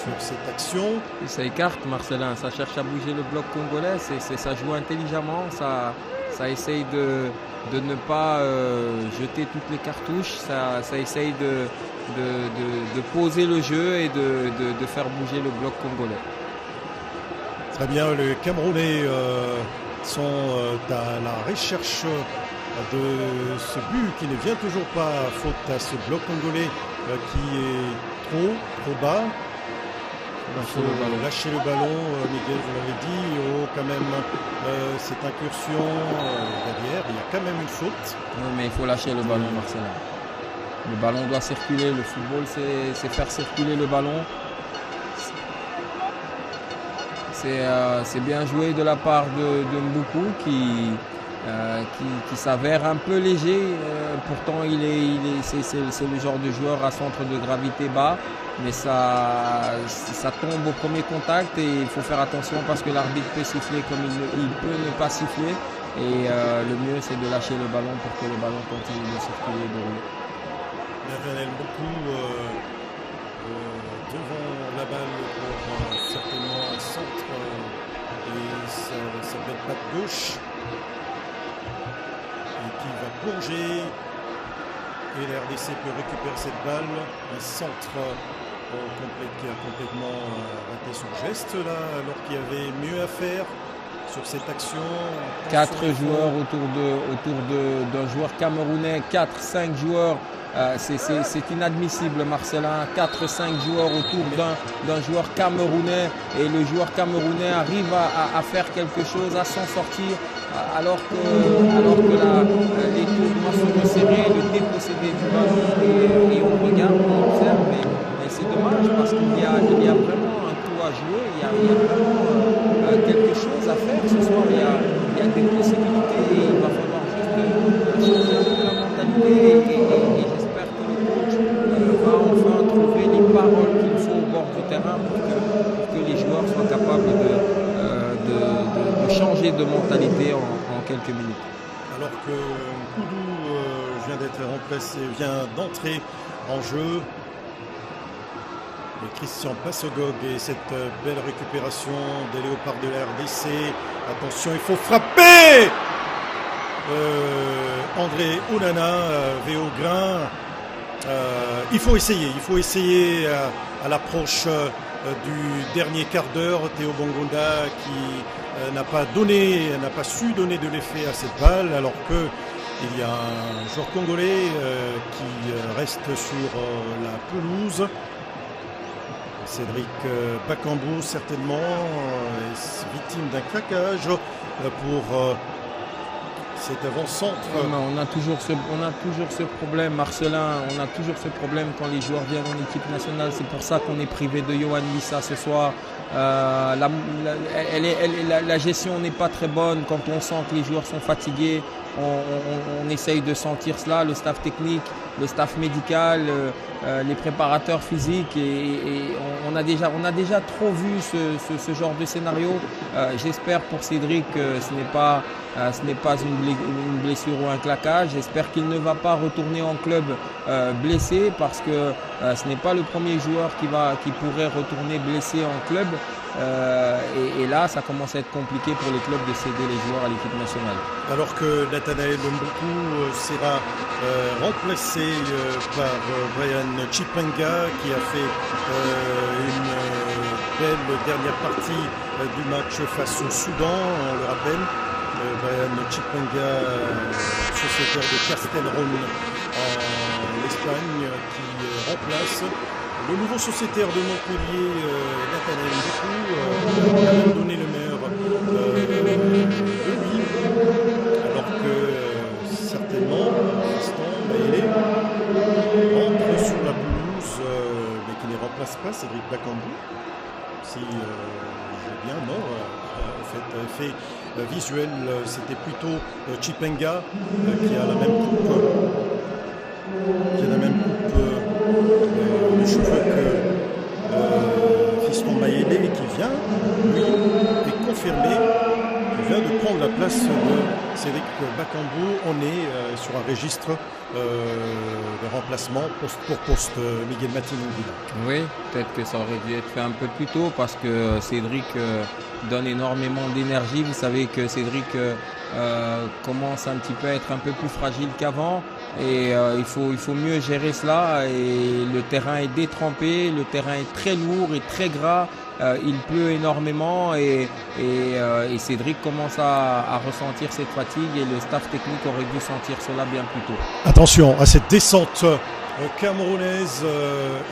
sur cette action. Et ça écarte Marcelin, ça cherche à bouger le bloc congolais, ça joue intelligemment, ça essaye de ne pas jeter toutes les cartouches, ça essaye de poser le jeu et de faire bouger le bloc congolais. Très bien, les Camerounais sont à la recherche de ce but qui ne vient toujours pas, faute à ce bloc congolais qui est trop bas. Il faut lâcher le ballon, Miguel, vous l'avez dit, quand même, cette incursion derrière, il y a quand même une faute. Oui, mais il faut lâcher le ballon, Marcelin. Le ballon doit circuler, le football c'est faire circuler le ballon. C'est bien joué de la part de Mboukou qui s'avère un peu léger. Pourtant, c'est le genre de joueur à centre de gravité bas. Mais ça tombe au premier contact et il faut faire attention parce que l'arbitre peut siffler comme il peut ne pas siffler. Et le mieux, c'est de lâcher le ballon pour que le ballon continue de circuler, de rouler. Nathaniel Mboukou devant la balle pour certainement un centre et sa belle patte gauche et qui va plonger et la RDC peut récupérer cette balle, un centre qui a complètement raté son geste là alors qu'il y avait mieux à faire sur cette action. 4 joueurs autour d'un joueur camerounais, 4-5 joueurs. C'est inadmissible, Marcelin. 4-5 joueurs autour d'un joueur camerounais et le joueur camerounais arrive à faire quelque chose, à s'en sortir alors que les tours doivent se resserrer, le déposséder du ballon et on regarde, on observe, mais c'est dommage parce qu'il y a vraiment un coup à jouer, il y a vraiment quelque chose à faire ce soir, il y a des possibilités et il va falloir juste changer un peu la mentalité et j'espère que le coach va enfin trouver les paroles qu'il faut au bord du terrain pour que les joueurs soient capables de changer de mentalité en quelques minutes. Alors que Koudou vient d'être remplacé, vient d'entrer en jeu. Et Christian Bassogog et cette belle récupération des Léopards de la RDC. Attention, il faut frapper André Onana, Véo Grain. Il faut essayer à l'approche du dernier quart d'heure. Théo Bongonda qui n'a pas su donner de l'effet à cette balle alors qu'il y a un joueur congolais qui reste sur la pelouse. Cédric Bakambu certainement est victime d'un claquage pour cet avant-centre. On a toujours ce problème, Marcelin, on a toujours ce problème quand les joueurs viennent en équipe nationale. C'est pour ça qu'on est privé de Yohan Wissa ce soir. La gestion n'est pas très bonne quand on sent que les joueurs sont fatigués. on essaye de sentir cela, le staff technique, le staff médical, les préparateurs physiques et on a déjà trop vu ce genre de scénario. J'espère pour Cédric que ce n'est pas une blessure ou un claquage. J'espère qu'il ne va pas retourner en club blessé parce que ce n'est pas le premier joueur qui pourrait retourner blessé en club. Et là, ça commence à être compliqué pour les clubs de céder les joueurs à l'équipe nationale. Alors que Nathanaël Mboukou sera remplacé par Brian Chipanga qui a fait une belle dernière partie du match face au Soudan, on le rappelle. Brian Chipanga, sociétaire de Castelron en Espagne, qui remplace le nouveau sociétaire de Montpellier, Nathanaël Mboukou, qui a quand même donné le meilleur de lui, alors que certainement, Fiston Maélé rentre sur la pelouse, mais qui ne remplace pas Cédric Bakambu. Si j'ai bien, non, en fait, visuel, c'était plutôt Chipanga qui a la même coupe, de cheveux que Fiston Maélé, qui vient, lui, est confirmé, qui vient de prendre la place de Cédric Bakambu. On est sur un registre de remplacement poste pour poste, Miguel Matinongui. Oui, peut-être que ça aurait dû être fait un peu plus tôt parce que Cédric donne énormément d'énergie. Vous savez que Cédric commence un petit peu à être un peu plus fragile qu'avant et il faut mieux gérer cela. Et le terrain est détrempé, le terrain est très lourd et très gras. Il pleut énormément et Cédric commence à ressentir cette fatigue et le staff technique aurait dû sentir cela bien plus tôt. Attention à cette descente camerounaise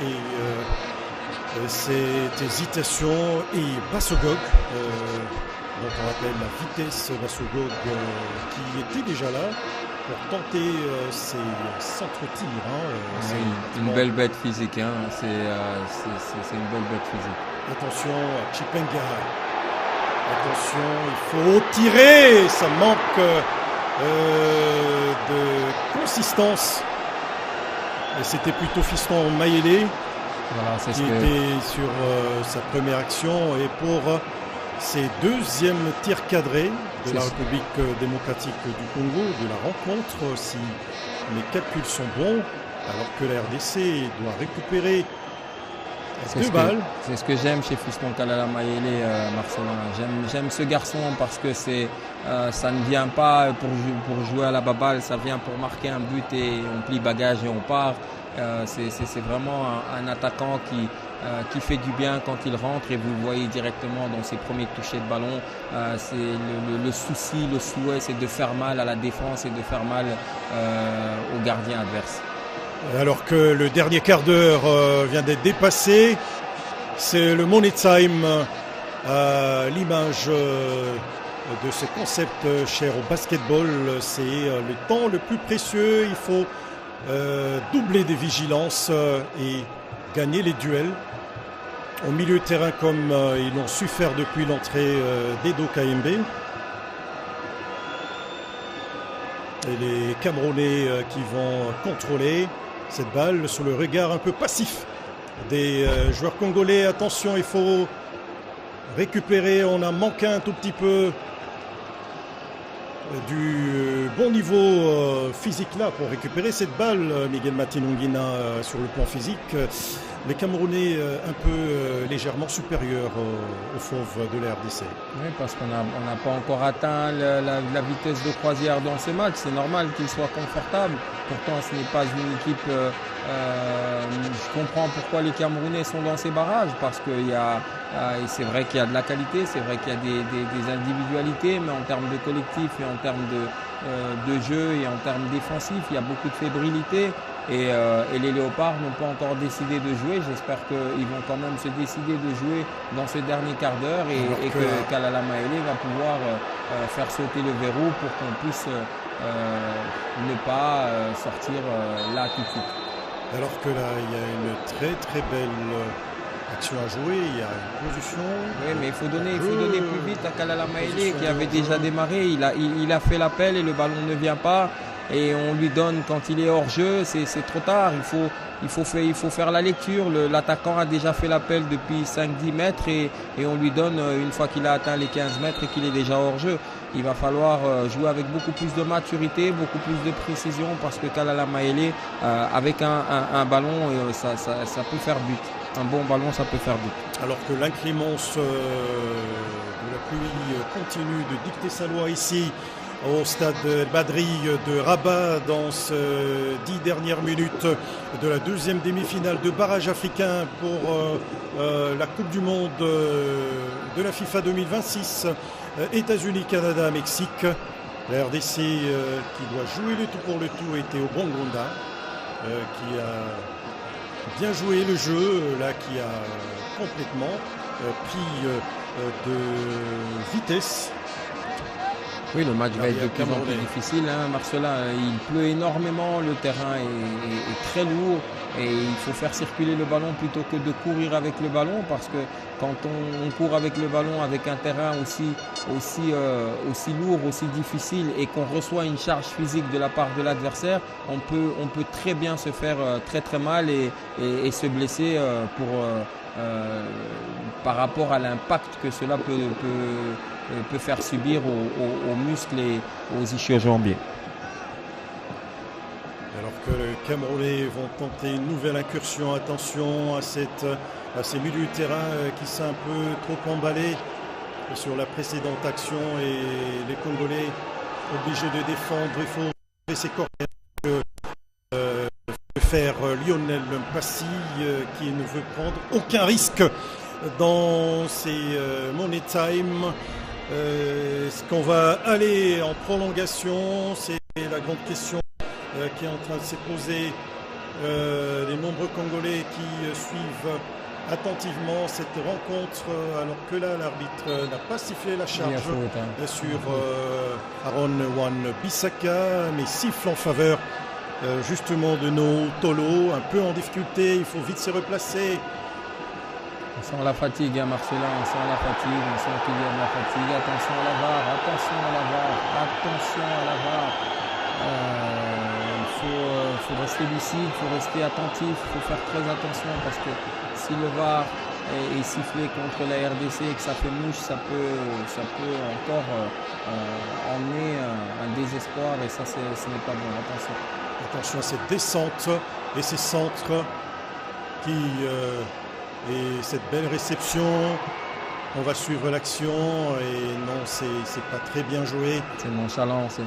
et cette hésitation et Bassogog, dont on rappelle la vitesse Bassogog qui était déjà là pour tenter ses centres-tirs. Une belle bête physique, c'est une belle bête physique. Attention à Chipanga. Attention, il faut tirer. Ça manque de consistance. Et c'était plutôt Fiston Maélé qui était sur sa première action. Et pour ses deuxièmes tirs cadrés de la République démocratique du Congo, de la rencontre, si mes calculs sont bons, alors que la RDC doit récupérer deux balles. C'est ce que j'aime chez Fiston Kalala Maélé, Marcelin. J'aime ce garçon parce que ça ne vient pas pour jouer à la baballe, ça vient pour marquer un but et on plie bagage et on part. C'est vraiment un attaquant qui fait du bien quand il rentre et vous le voyez directement dans ses premiers touchés de ballon. C'est le souci, le souhait, c'est de faire mal à la défense et de faire mal aux gardiens adverses. Alors que le dernier quart d'heure vient d'être dépassé, c'est le Money Time à l'image de ce concept cher au basketball. C'est le temps le plus précieux. Il faut doubler des vigilances et gagner les duels. Au milieu de terrain comme ils l'ont su faire depuis l'entrée d'Edo KMB. Et les Camerounais qui vont contrôler cette balle sous le regard un peu passif des joueurs congolais. Attention, il faut récupérer. On a manqué un tout petit peu du bon niveau physique là pour récupérer cette balle. Miguel Matinongina sur le plan physique. Les Camerounais un peu légèrement supérieurs aux fauves de la RDC. Oui, parce qu'on n'a pas encore atteint la vitesse de croisière dans ce match. C'est normal qu'il soit confortable. Pourtant, ce n'est pas une équipe... je comprends pourquoi les Camerounais sont dans ces barrages. Parce que c'est vrai qu'il y a de la qualité, c'est vrai qu'il y a des individualités, mais en termes de collectif et en termes de jeu et en termes défensifs, il y a beaucoup de fébrilité. Et les Léopards n'ont pas encore décidé de jouer. J'espère qu'ils vont quand même se décider de jouer dans ce dernier quart d'heure et que Kalala Maélé va pouvoir faire sauter le verrou pour qu'on puisse ne pas sortir là tout de suite. Alors que là, il y a une très très belle Action à jouer, il y a une position. Oui, mais il faut donner plus vite à Kalala Maele qui avait déjà démarré. Il a fait l'appel et le ballon ne vient pas. Et on lui donne quand il est hors jeu, c'est trop tard. Il faut faire la lecture. L'attaquant a déjà fait l'appel depuis 5-10 mètres et on lui donne une fois qu'il a atteint les 15 mètres et qu'il est déjà hors jeu. Il va falloir jouer avec beaucoup plus de maturité, beaucoup plus de précision parce que Kalala Maele, avec un ballon, ça peut faire but. Un bon ballon, ça peut faire but. Alors que l'inclémence de la pluie continue de dicter sa loi ici au stade El Badri de Rabat dans ces 10 dernières minutes de la deuxième demi-finale de barrage africain pour la Coupe du Monde de la FIFA 2026, États-Unis, Canada, Mexique. La RDC qui doit jouer le tout pour le tout était au Bongonda, qui a bien joué le jeu, là qui a complètement pris de vitesse. Oui, le match va être de plus en plus difficile, hein, Marcelin. Il pleut énormément, le terrain est très lourd et il faut faire circuler le ballon plutôt que de courir avec le ballon parce que quand on court avec le ballon avec un terrain aussi lourd, aussi difficile et qu'on reçoit une charge physique de la part de l'adversaire, on peut très bien se faire très très mal et se blesser par rapport à l'impact que cela peut faire subir aux muscles et aux ischio-jambiers. Alors que les Camerounais vont tenter une nouvelle incursion, attention à ces milieux de terrain qui sont un peu trop emballés sur la précédente action et les Congolais obligés de défendre. Il faut laisser corner faire Lionel Mpassi qui ne veut prendre aucun risque dans ces money time. Est-ce qu'on va aller en prolongation? C'est la grande question qui est en train de se poser. Les nombreux Congolais qui suivent attentivement cette rencontre, alors que là l'arbitre n'a pas sifflé la charge sur Aaron Wan-Bissaka, mais siffle en faveur justement de nos Tolo, un peu en difficulté, il faut vite se replacer. On sent la fatigue, hein, Marcelin, on sent la fatigue, on sent qu'il y a de la fatigue. Attention à la VAR, attention à la VAR, attention à la VAR. Il faut rester lucide, il faut rester attentif, il faut faire très attention parce que si le VAR est sifflé contre la RDC et que ça fait mouche, ça peut encore emmener un désespoir et ça, ce n'est pas bon. Attention. Attention à cette descente et ces centres et cette belle réception. On va suivre l'action et non, c'est pas très bien joué. C'est nonchalant. C'est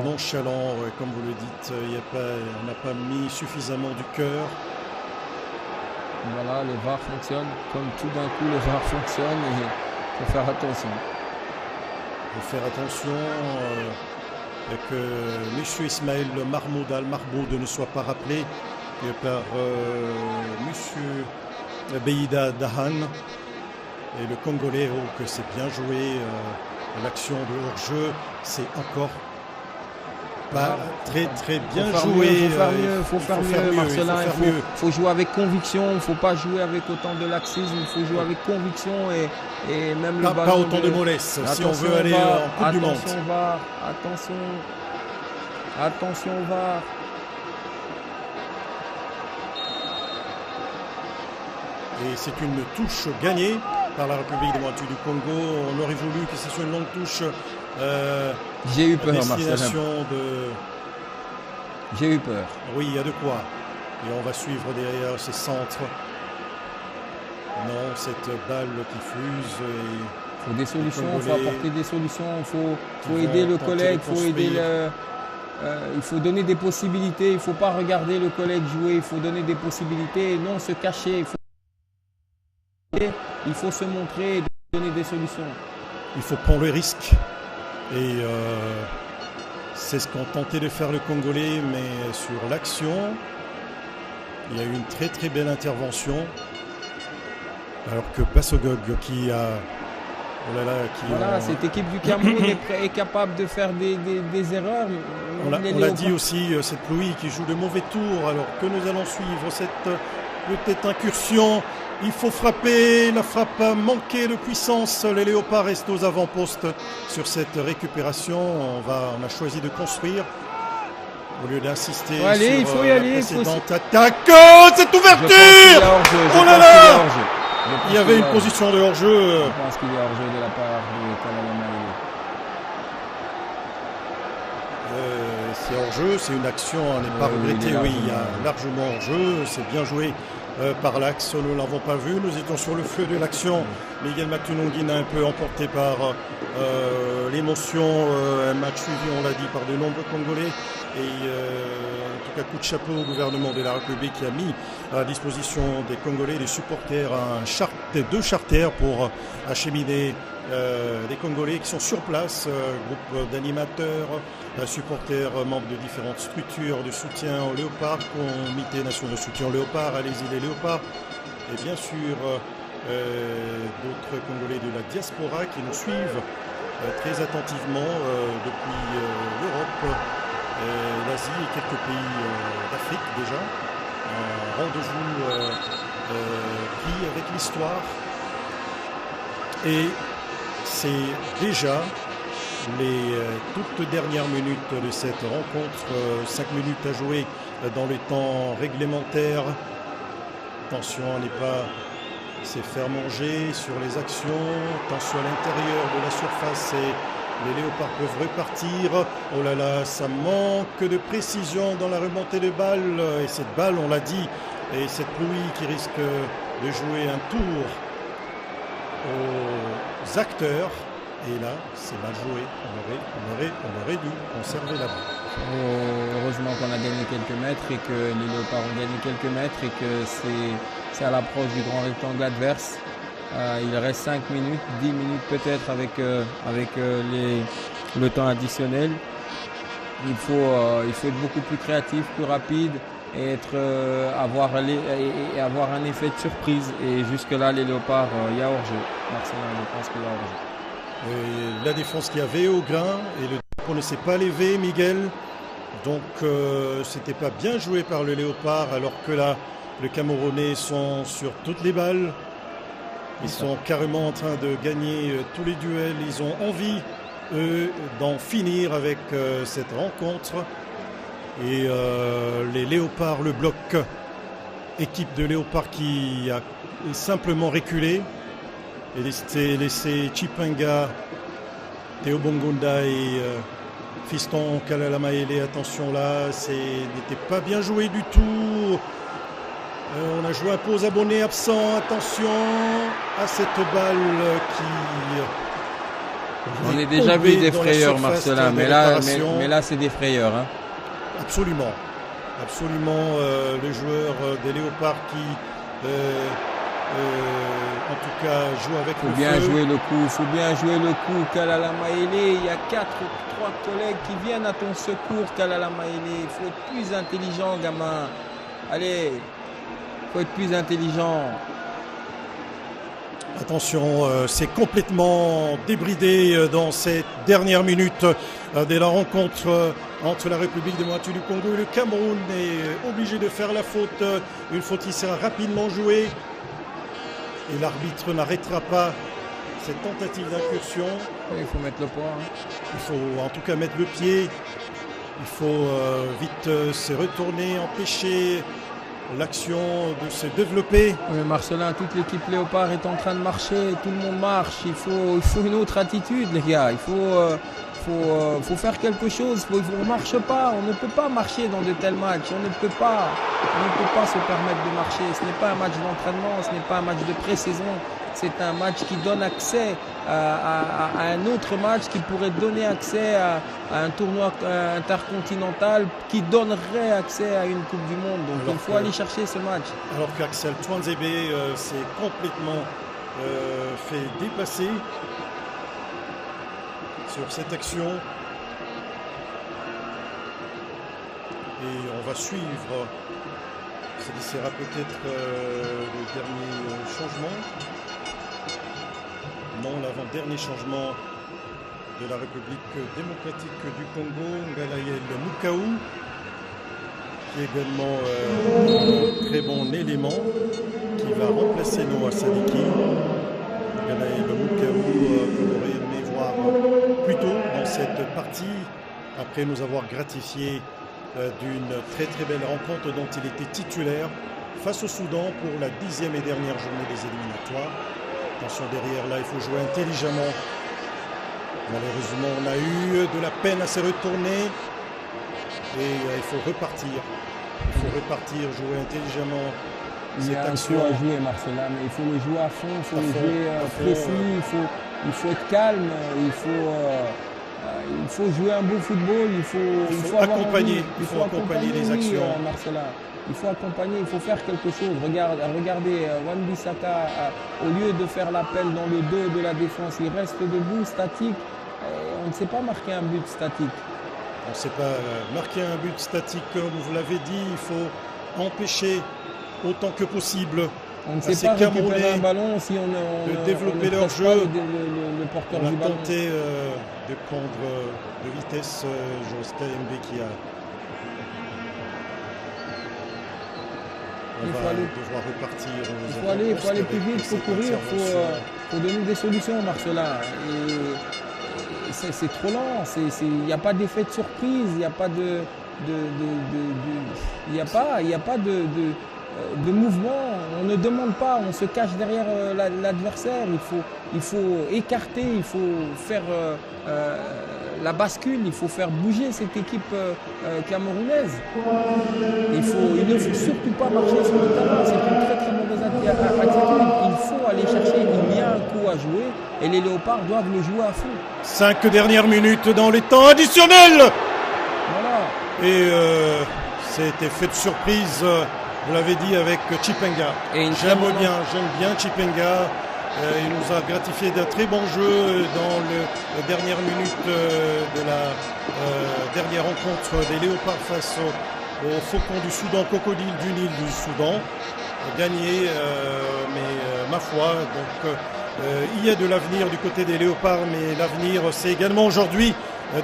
nonchalant, comme vous le dites. On n'a pas mis suffisamment du cœur. Voilà, le VAR fonctionne. Comme tout d'un coup, le VAR fonctionne et il faut faire attention. Il faut faire attention que M. Ismaël Mahmoud Al-Mahmoud ne soit pas rappelé par M. Beïda Dahan. Et le Congolais, que c'est bien joué, l'action de hors-jeu, c'est encore pas très très bien joué. Il faut faire mieux, Marcelin. Il faut jouer avec conviction, il ne faut pas jouer avec autant de laxisme, il faut jouer avec conviction et même le ballon. Pas autant de mollesse si on veut aller en Coupe du Monde. Attention au VAR. Et c'est une touche gagnée par la République démocratique du Congo. On aurait voulu que ce soit une longue touche. J'ai eu peur, Marcelin. J'ai eu peur. Oui, il y a de quoi. Et on va suivre derrière ces centres. Non, cette balle qui fuse. Il faut des solutions, il faut apporter des solutions, il faut aider le collègue, il faut donner des possibilités, il ne faut pas regarder le collègue jouer, il faut donner des possibilités et non se cacher. Il faut se montrer et donner des solutions. Il faut prendre le risque. Et c'est ce qu'ont tenté de faire le Congolais, mais sur l'action, il y a eu une très très belle intervention. Alors que Bassogog qui a... cette équipe du Cameroun est capable de faire des erreurs. On l'a dit aussi, cette Louis qui joue de mauvais tours, alors que nous allons suivre cette petite incursion Il faut frapper, la frappe a manqué de puissance. Les Léopards restent aux avant-postes sur cette récupération. On a choisi de construire au lieu d'insister sur il faut y aller, la précédente attaque. Cette ouverture! Oh là là! Il y avait une position de hors-jeu. Je pense qu'il y a hors-jeu de la part de Kalalama. C'est hors-jeu, c'est une action à ne pas regretter. Oui, il y a largement hors-jeu. C'est bien joué par l'axe. Nous ne l'avons pas vu. Nous étions sur le feu de l'action. Miguel Matunongin a un peu emporté par l'émotion. Un match suivi, on l'a dit, par de nombreux Congolais. Et en tout cas, coup de chapeau au gouvernement de la République qui a mis à disposition des Congolais, des supporters, deux charters pour acheminer des Congolais qui sont sur place, groupe d'animateurs, supporters, membres de différentes structures de soutien aux léopards, comité national de soutien aux léopards, allez-y les léopards, et bien sûr d'autres Congolais de la diaspora qui nous suivent très attentivement depuis l'Europe, l'Asie et quelques pays d'Afrique déjà. Un rendez-vous pris avec l'histoire. Et c'est déjà les toutes dernières minutes de cette rencontre. 5 minutes à jouer dans le temps réglementaire. Attention à ne pas se faire manger sur les actions. Attention à l'intérieur de la surface et les léopards peuvent repartir. Oh là là, ça manque de précision dans la remontée de balle. Et cette balle, on l'a dit, et cette pluie qui risque de jouer un tour aux acteurs. Et là, c'est mal joué. On aurait dû conserver la balle. Heureusement qu'on a gagné quelques mètres et que les léopards ont gagné quelques mètres et que c'est à l'approche du grand rectangle adverse. Il reste 5 minutes, 10 minutes peut-être avec le temps additionnel. Il faut être beaucoup plus créatif, plus rapide et avoir un effet de surprise. Et jusque-là, les léopards, il y a hors-jeu. Marcelin, je pense qu'il y a hors-jeu. Et la défense qui avait au grain et le drapeau ne s'est pas levé, Miguel. Donc c'était pas bien joué par le léopard alors que là, les Camerounais sont sur toutes les balles. Ils sont carrément en train de gagner tous les duels. Ils ont envie, eux, d'en finir avec cette rencontre. Et les léopards, le bloc, équipe de léopards qui a simplement reculé et laissé Chipanga, Théo Bongunda et Fiston Kalalamaele. Attention là, n'était pas bien joué du tout. On a joué un pause abonné absent. Attention à cette balle qui... On a déjà vu des frayeurs, Marcelin, mais là c'est des frayeurs. Hein. Absolument. Les joueurs des léopards qui, en tout cas, jouent avec le feu. Il faut bien jouer le coup, Kalalamaele. Il y a 3 collègues qui viennent à ton secours, Kalalamaele. Il faut être plus intelligent, gamin. Allez, il faut être plus intelligent. Attention, c'est complètement débridé dans cette dernière minute de la rencontre entre la République démocratique du Congo et le Cameroun est obligé de faire la faute. Une faute qui sera rapidement jouée et l'arbitre n'arrêtera pas cette tentative d'incursion. Il faut mettre le point. Il faut en tout cas mettre le pied. Il faut vite se retourner, empêcher l'action de se développer. Oui, Marcelin, toute l'équipe léopard est en train de marcher, tout le monde marche. Il faut une autre attitude, les gars. Il faut faire quelque chose. On ne marche pas. On ne peut pas marcher dans de tels matchs. On ne peut pas se permettre de marcher. Ce n'est pas un match d'entraînement, ce n'est pas un match de pré-saison. C'est un match qui donne accès à un autre match qui pourrait donner accès à un tournoi intercontinental qui donnerait accès à une Coupe du Monde. Donc il faut aller chercher ce match. Alors qu'Axel Twanzebe s'est complètement fait dépasser sur cette action. Et on va suivre. Ce sera peut-être le dernier changement. Non, l'avant-dernier changement de la République démocratique du Congo, Ngalaïel Mukaou, qui est également un très bon élément, qui va remplacer Noah Sadiki. Ganaël Moukaou, qu'on aurait aimé voir plus tôt dans cette partie, après nous avoir gratifié d'une très très belle rencontre dont il était titulaire face au Soudan pour la 10e et dernière journée des éliminatoires. Attention derrière là, il faut jouer intelligemment. Malheureusement, on a eu de la peine à se retourner et il faut repartir. Il faut repartir, jouer intelligemment. Il y a un coup à jouer, Marcela, mais il faut le jouer à fond, il faut le jouer précis, il faut être calme, il faut jouer un beau football, il faut accompagner, les actions. Marcela. Il faut accompagner, il faut faire quelque chose. Regardez, Wan-Bissaka, au lieu de faire l'appel dans le dos de la défense, il reste debout, statique. On ne sait pas marquer un but statique. On ne sait pas marquer un but statique, comme vous l'avez dit, il faut empêcher autant que possible. On ne sait pas récupérer un ballon si on de développer leur jeu. Le porteur du ballon. On a tenté de prendre de vitesse Joris KMB qui a... Il faut aller plus vite, il faut courir, il faut donner des solutions, Marcela. C'est trop lent, il n'y a pas d'effet de surprise, il n'y a pas de mouvement, on ne demande pas, on se cache derrière l'adversaire, il faut écarter, il faut faire la bascule, il faut faire bouger cette équipe camerounaise. Il ne faut surtout pas marcher sur le terrain, c'est une très très mauvaise attitude, il faut aller chercher, il y a un coup à jouer et les Léopards doivent le jouer à fond. 5 dernières minutes dans les temps additionnels. Voilà. Et c'était fait de surprise. Vous l'avez dit avec Chipenga. J'aime bien Chipenga. Il nous a gratifié d'un très bon jeu dans les dernières minutes de la dernière rencontre des Léopards face aux Faucons du Soudan, Crocodile du Nil du Soudan. Gagné, mais ma foi, donc il y a de l'avenir du côté des Léopards, mais l'avenir c'est également aujourd'hui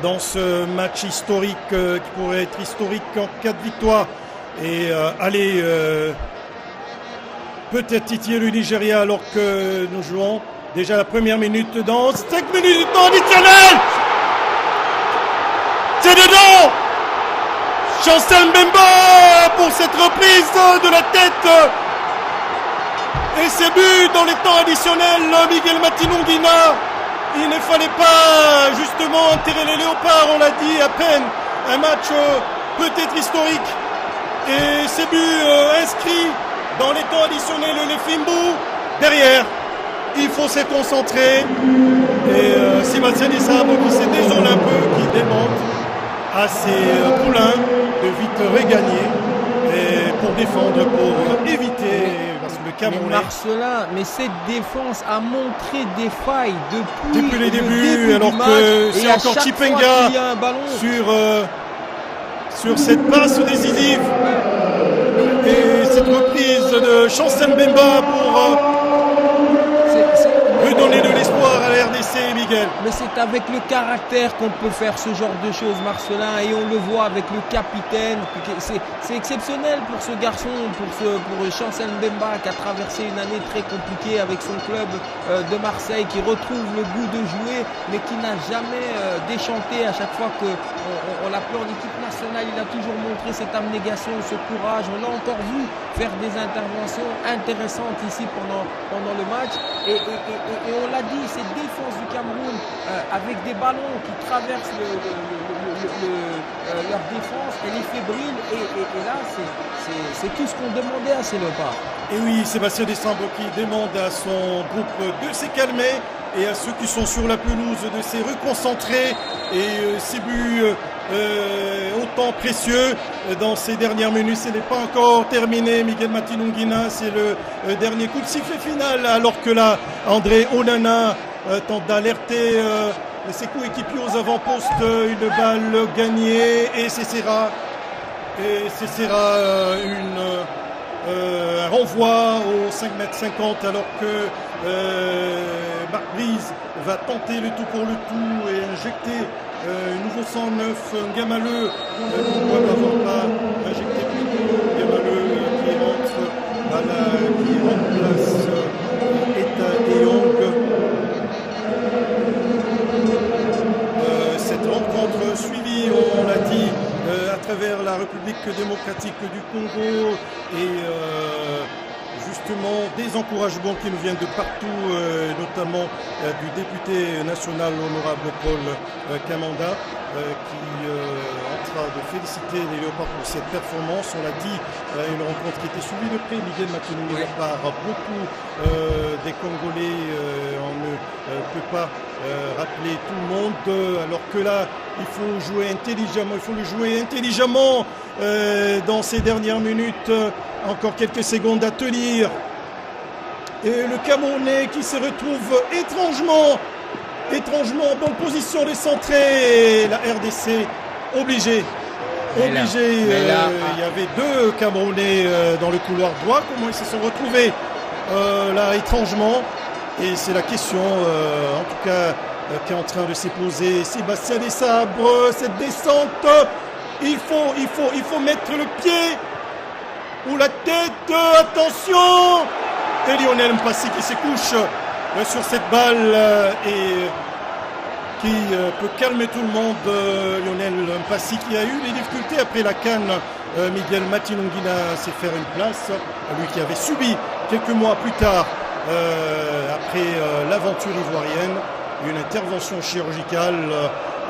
dans ce match historique qui pourrait être historique en cas de victoire. Et aller peut-être titiller le Nigeria alors que nous jouons déjà la première minute dans 5 minutes du temps additionnel. C'est dedans. Chancel Mbemba pour cette reprise de la tête. Et ses buts dans les temps additionnels. Miguel Matinongina. Il ne fallait pas justement enterrer les Léopards, on l'a dit à peine. Un match peut-être historique. Et ces buts inscrits dans les temps additionnels, les Fimbu, derrière, il faut se concentrer. Et Sébastien Desabre qui s'est désolé un peu, qui demande à ses poulains de vite regagner et pour défendre, pour éviter, parce que le Camerounais... Marcelin, mais cette défense a montré des failles depuis les débuts, alors que c'est encore Chipenga sur cette passe décisive et cette reprise de Chancel Mbemba pour redonner de l'espoir à la RDC, Miguel. Mais c'est avec le caractère qu'on peut faire ce genre de choses, Marcelin, et on le voit avec le capitaine. C'est exceptionnel pour ce garçon, pour Chancel Mbemba qui a traversé une année très compliquée avec son club de Marseille, qui retrouve le goût de jouer, mais qui n'a jamais déchanté. À chaque fois qu'on l'appelait en équipe nationale, il a toujours montré cette abnégation, ce courage. On l'a encore vu faire des interventions intéressantes ici pendant le match. Et on l'a dit, cette défense du Cameroun avec des ballons qui traversent leur défense, elle est fébrile et là c'est tout ce qu'on demandait à ces Léopards. Et oui, Sébastien Desabre qui demande à son groupe de se calmer et à ceux qui sont sur la pelouse de se reconcentrer et ces buts autant précieux dans ces dernières minutes. Ce n'est pas encore terminé. Miguel Matinongina, c'est le dernier coup de sifflet final, alors que là, André Onana tente d'alerter ses coéquipiers aux avant-postes. Une balle gagnée et ce sera un renvoi au 5,50 m alors que Marc Brise va tenter le tout pour le tout et injecter nouveau 109 Ngamaleu. Pourquoi n'avoir pas injecté plutôt Ngamaleu qui rentre démocratique du Congo et justement des encouragements qui nous viennent de partout, notamment du député national honorable Paul Kamanda qui est en train de féliciter les Léopards pour cette performance. On l'a dit, une rencontre qui était suivie de près, Miguel Matinoni, par beaucoup des Congolais. On ne peut pas rappeler tout le monde, alors que là, il faut jouer intelligemment, il faut le jouer intelligemment dans ces dernières minutes. Encore quelques secondes à tenir. Et le Camerounais qui se retrouve étrangement en bonne position de centrer. La RDC obligé. Il y avait deux Camerounais dans le couloir droit. Comment ils se sont retrouvés là étrangement? Et c'est la question, en tout cas, qui est en train de se poser. Sébastien Desabre, cette descente, il faut mettre le pied ou la tête, attention! Et Lionel Mpassi qui se couche sur cette balle et qui peut calmer tout le monde. Lionel Mpassi qui a eu les difficultés après la CAN. Miguel Matinongina s'est fait une place, lui qui avait subi quelques mois plus tard, après l'aventure ivoirienne, une intervention chirurgicale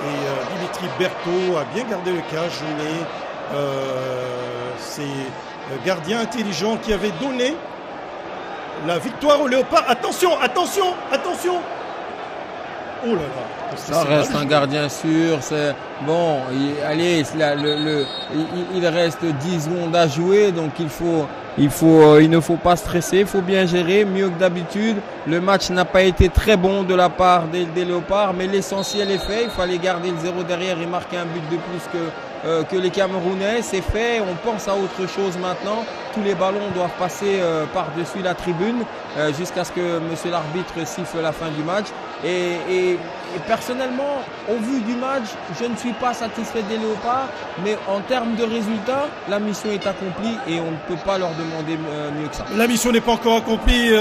et Dimitri Berthaud a bien gardé le cage, mais c'est gardien intelligent qui avait donné la victoire au Léopard. Attention. Oh là là. Ça reste un gardien sûr. C'est bon. Il reste 10 secondes à jouer, donc il ne faut pas stresser. Il faut bien gérer, mieux que d'habitude. Le match n'a pas été très bon de la part des Léopards, mais l'essentiel est fait. Il fallait garder le 0 derrière et marquer un but de plus que les Camerounais. C'est fait. On pense à autre chose maintenant. Tous les ballons doivent passer par-dessus la tribune jusqu'à ce que monsieur l'arbitre siffle la fin du match. Et personnellement, au vu du match, je ne suis pas satisfait des Léopards, mais en termes de résultats, la mission est accomplie et on ne peut pas leur demander mieux que ça. La mission n'est pas encore accomplie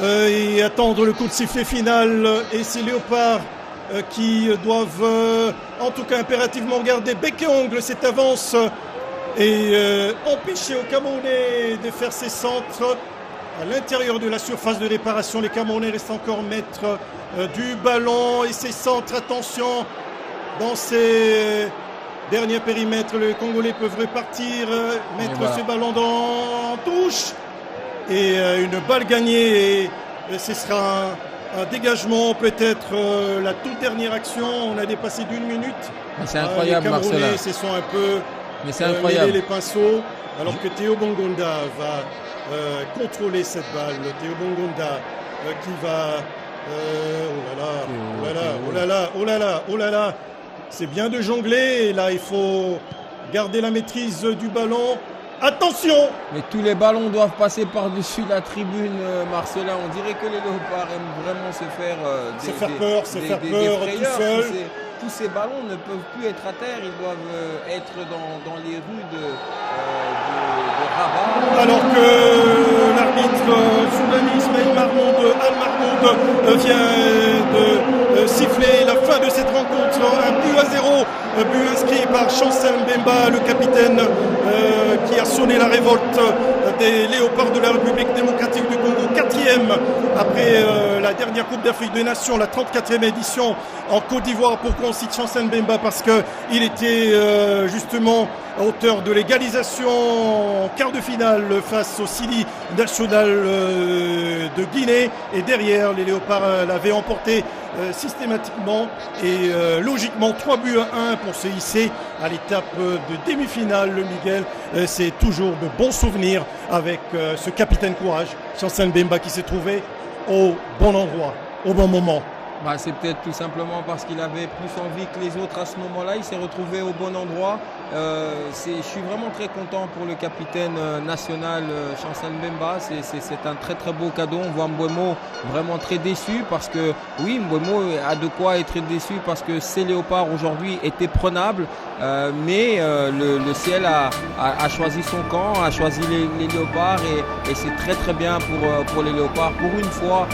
et attendre le coup de sifflet final. Et ces Léopards qui doivent en tout cas impérativement garder bec et ongle cette avance et empêcher aux Camerounais de faire ses centres. À l'intérieur de la surface de réparation, les Camerounais restent encore maîtres du ballon et ses centres. Attention, dans ces derniers périmètres, les Congolais peuvent repartir, mettre ce ballon en touche. Et une balle gagnée, et ce sera un dégagement, peut-être la toute dernière action. On a dépassé d'1 minute. C'est incroyable, les Camerounais Marcelin. se sont un peu mêlés les pinceaux, alors que Théo Bongonda va contrôler cette balle. Théo Bongonda qui va... oh là là. C'est bien de jongler. Et là, il faut garder la maîtrise du ballon. Attention! Mais tous les ballons doivent passer par-dessus la tribune, Marcelin. On dirait que les Léopards aiment vraiment se faire peur tout seul. Tous ces ballons ne peuvent plus être à terre. Ils doivent être dans les rues de Rabat. Alors que l'arbitre Soulani Ismail Al-Marmoud vient de siffler la fin de cette rencontre. 1-0, but inscrit par Chancel Mbemba, le capitaine qui a sonné la révolte des Léopards de la République démocratique du Congo, 4e après la dernière Coupe d'Afrique des Nations, la 34e édition en Côte d'Ivoire. Pourquoi on cite Chancel Mbemba? Parce qu'il était justement auteur de l'égalisation en quart de finale face au Sili national de Guinée, et derrière les Léopards l'avaient emporté systématiquement et logiquement 3-1 pour se hisser à l'étape de demi-finale. Le Miguel, c'est toujours de bons souvenirs avec ce capitaine courage, Chancel Mbemba, qui s'est trouvé au bon endroit, au bon moment. C'est peut-être tout simplement parce qu'il avait plus envie que les autres à ce moment-là. Il s'est retrouvé au bon endroit. Je suis vraiment très content pour le capitaine national Chancel Mbemba. C'est un très très beau cadeau. On voit Mbeumo vraiment très déçu parce que oui, Mbeumo a de quoi être déçu parce que ces Léopards aujourd'hui étaient prenables. Mais le ciel a choisi son camp, a choisi les Léopards et c'est très très bien pour les Léopards. Pour une fois.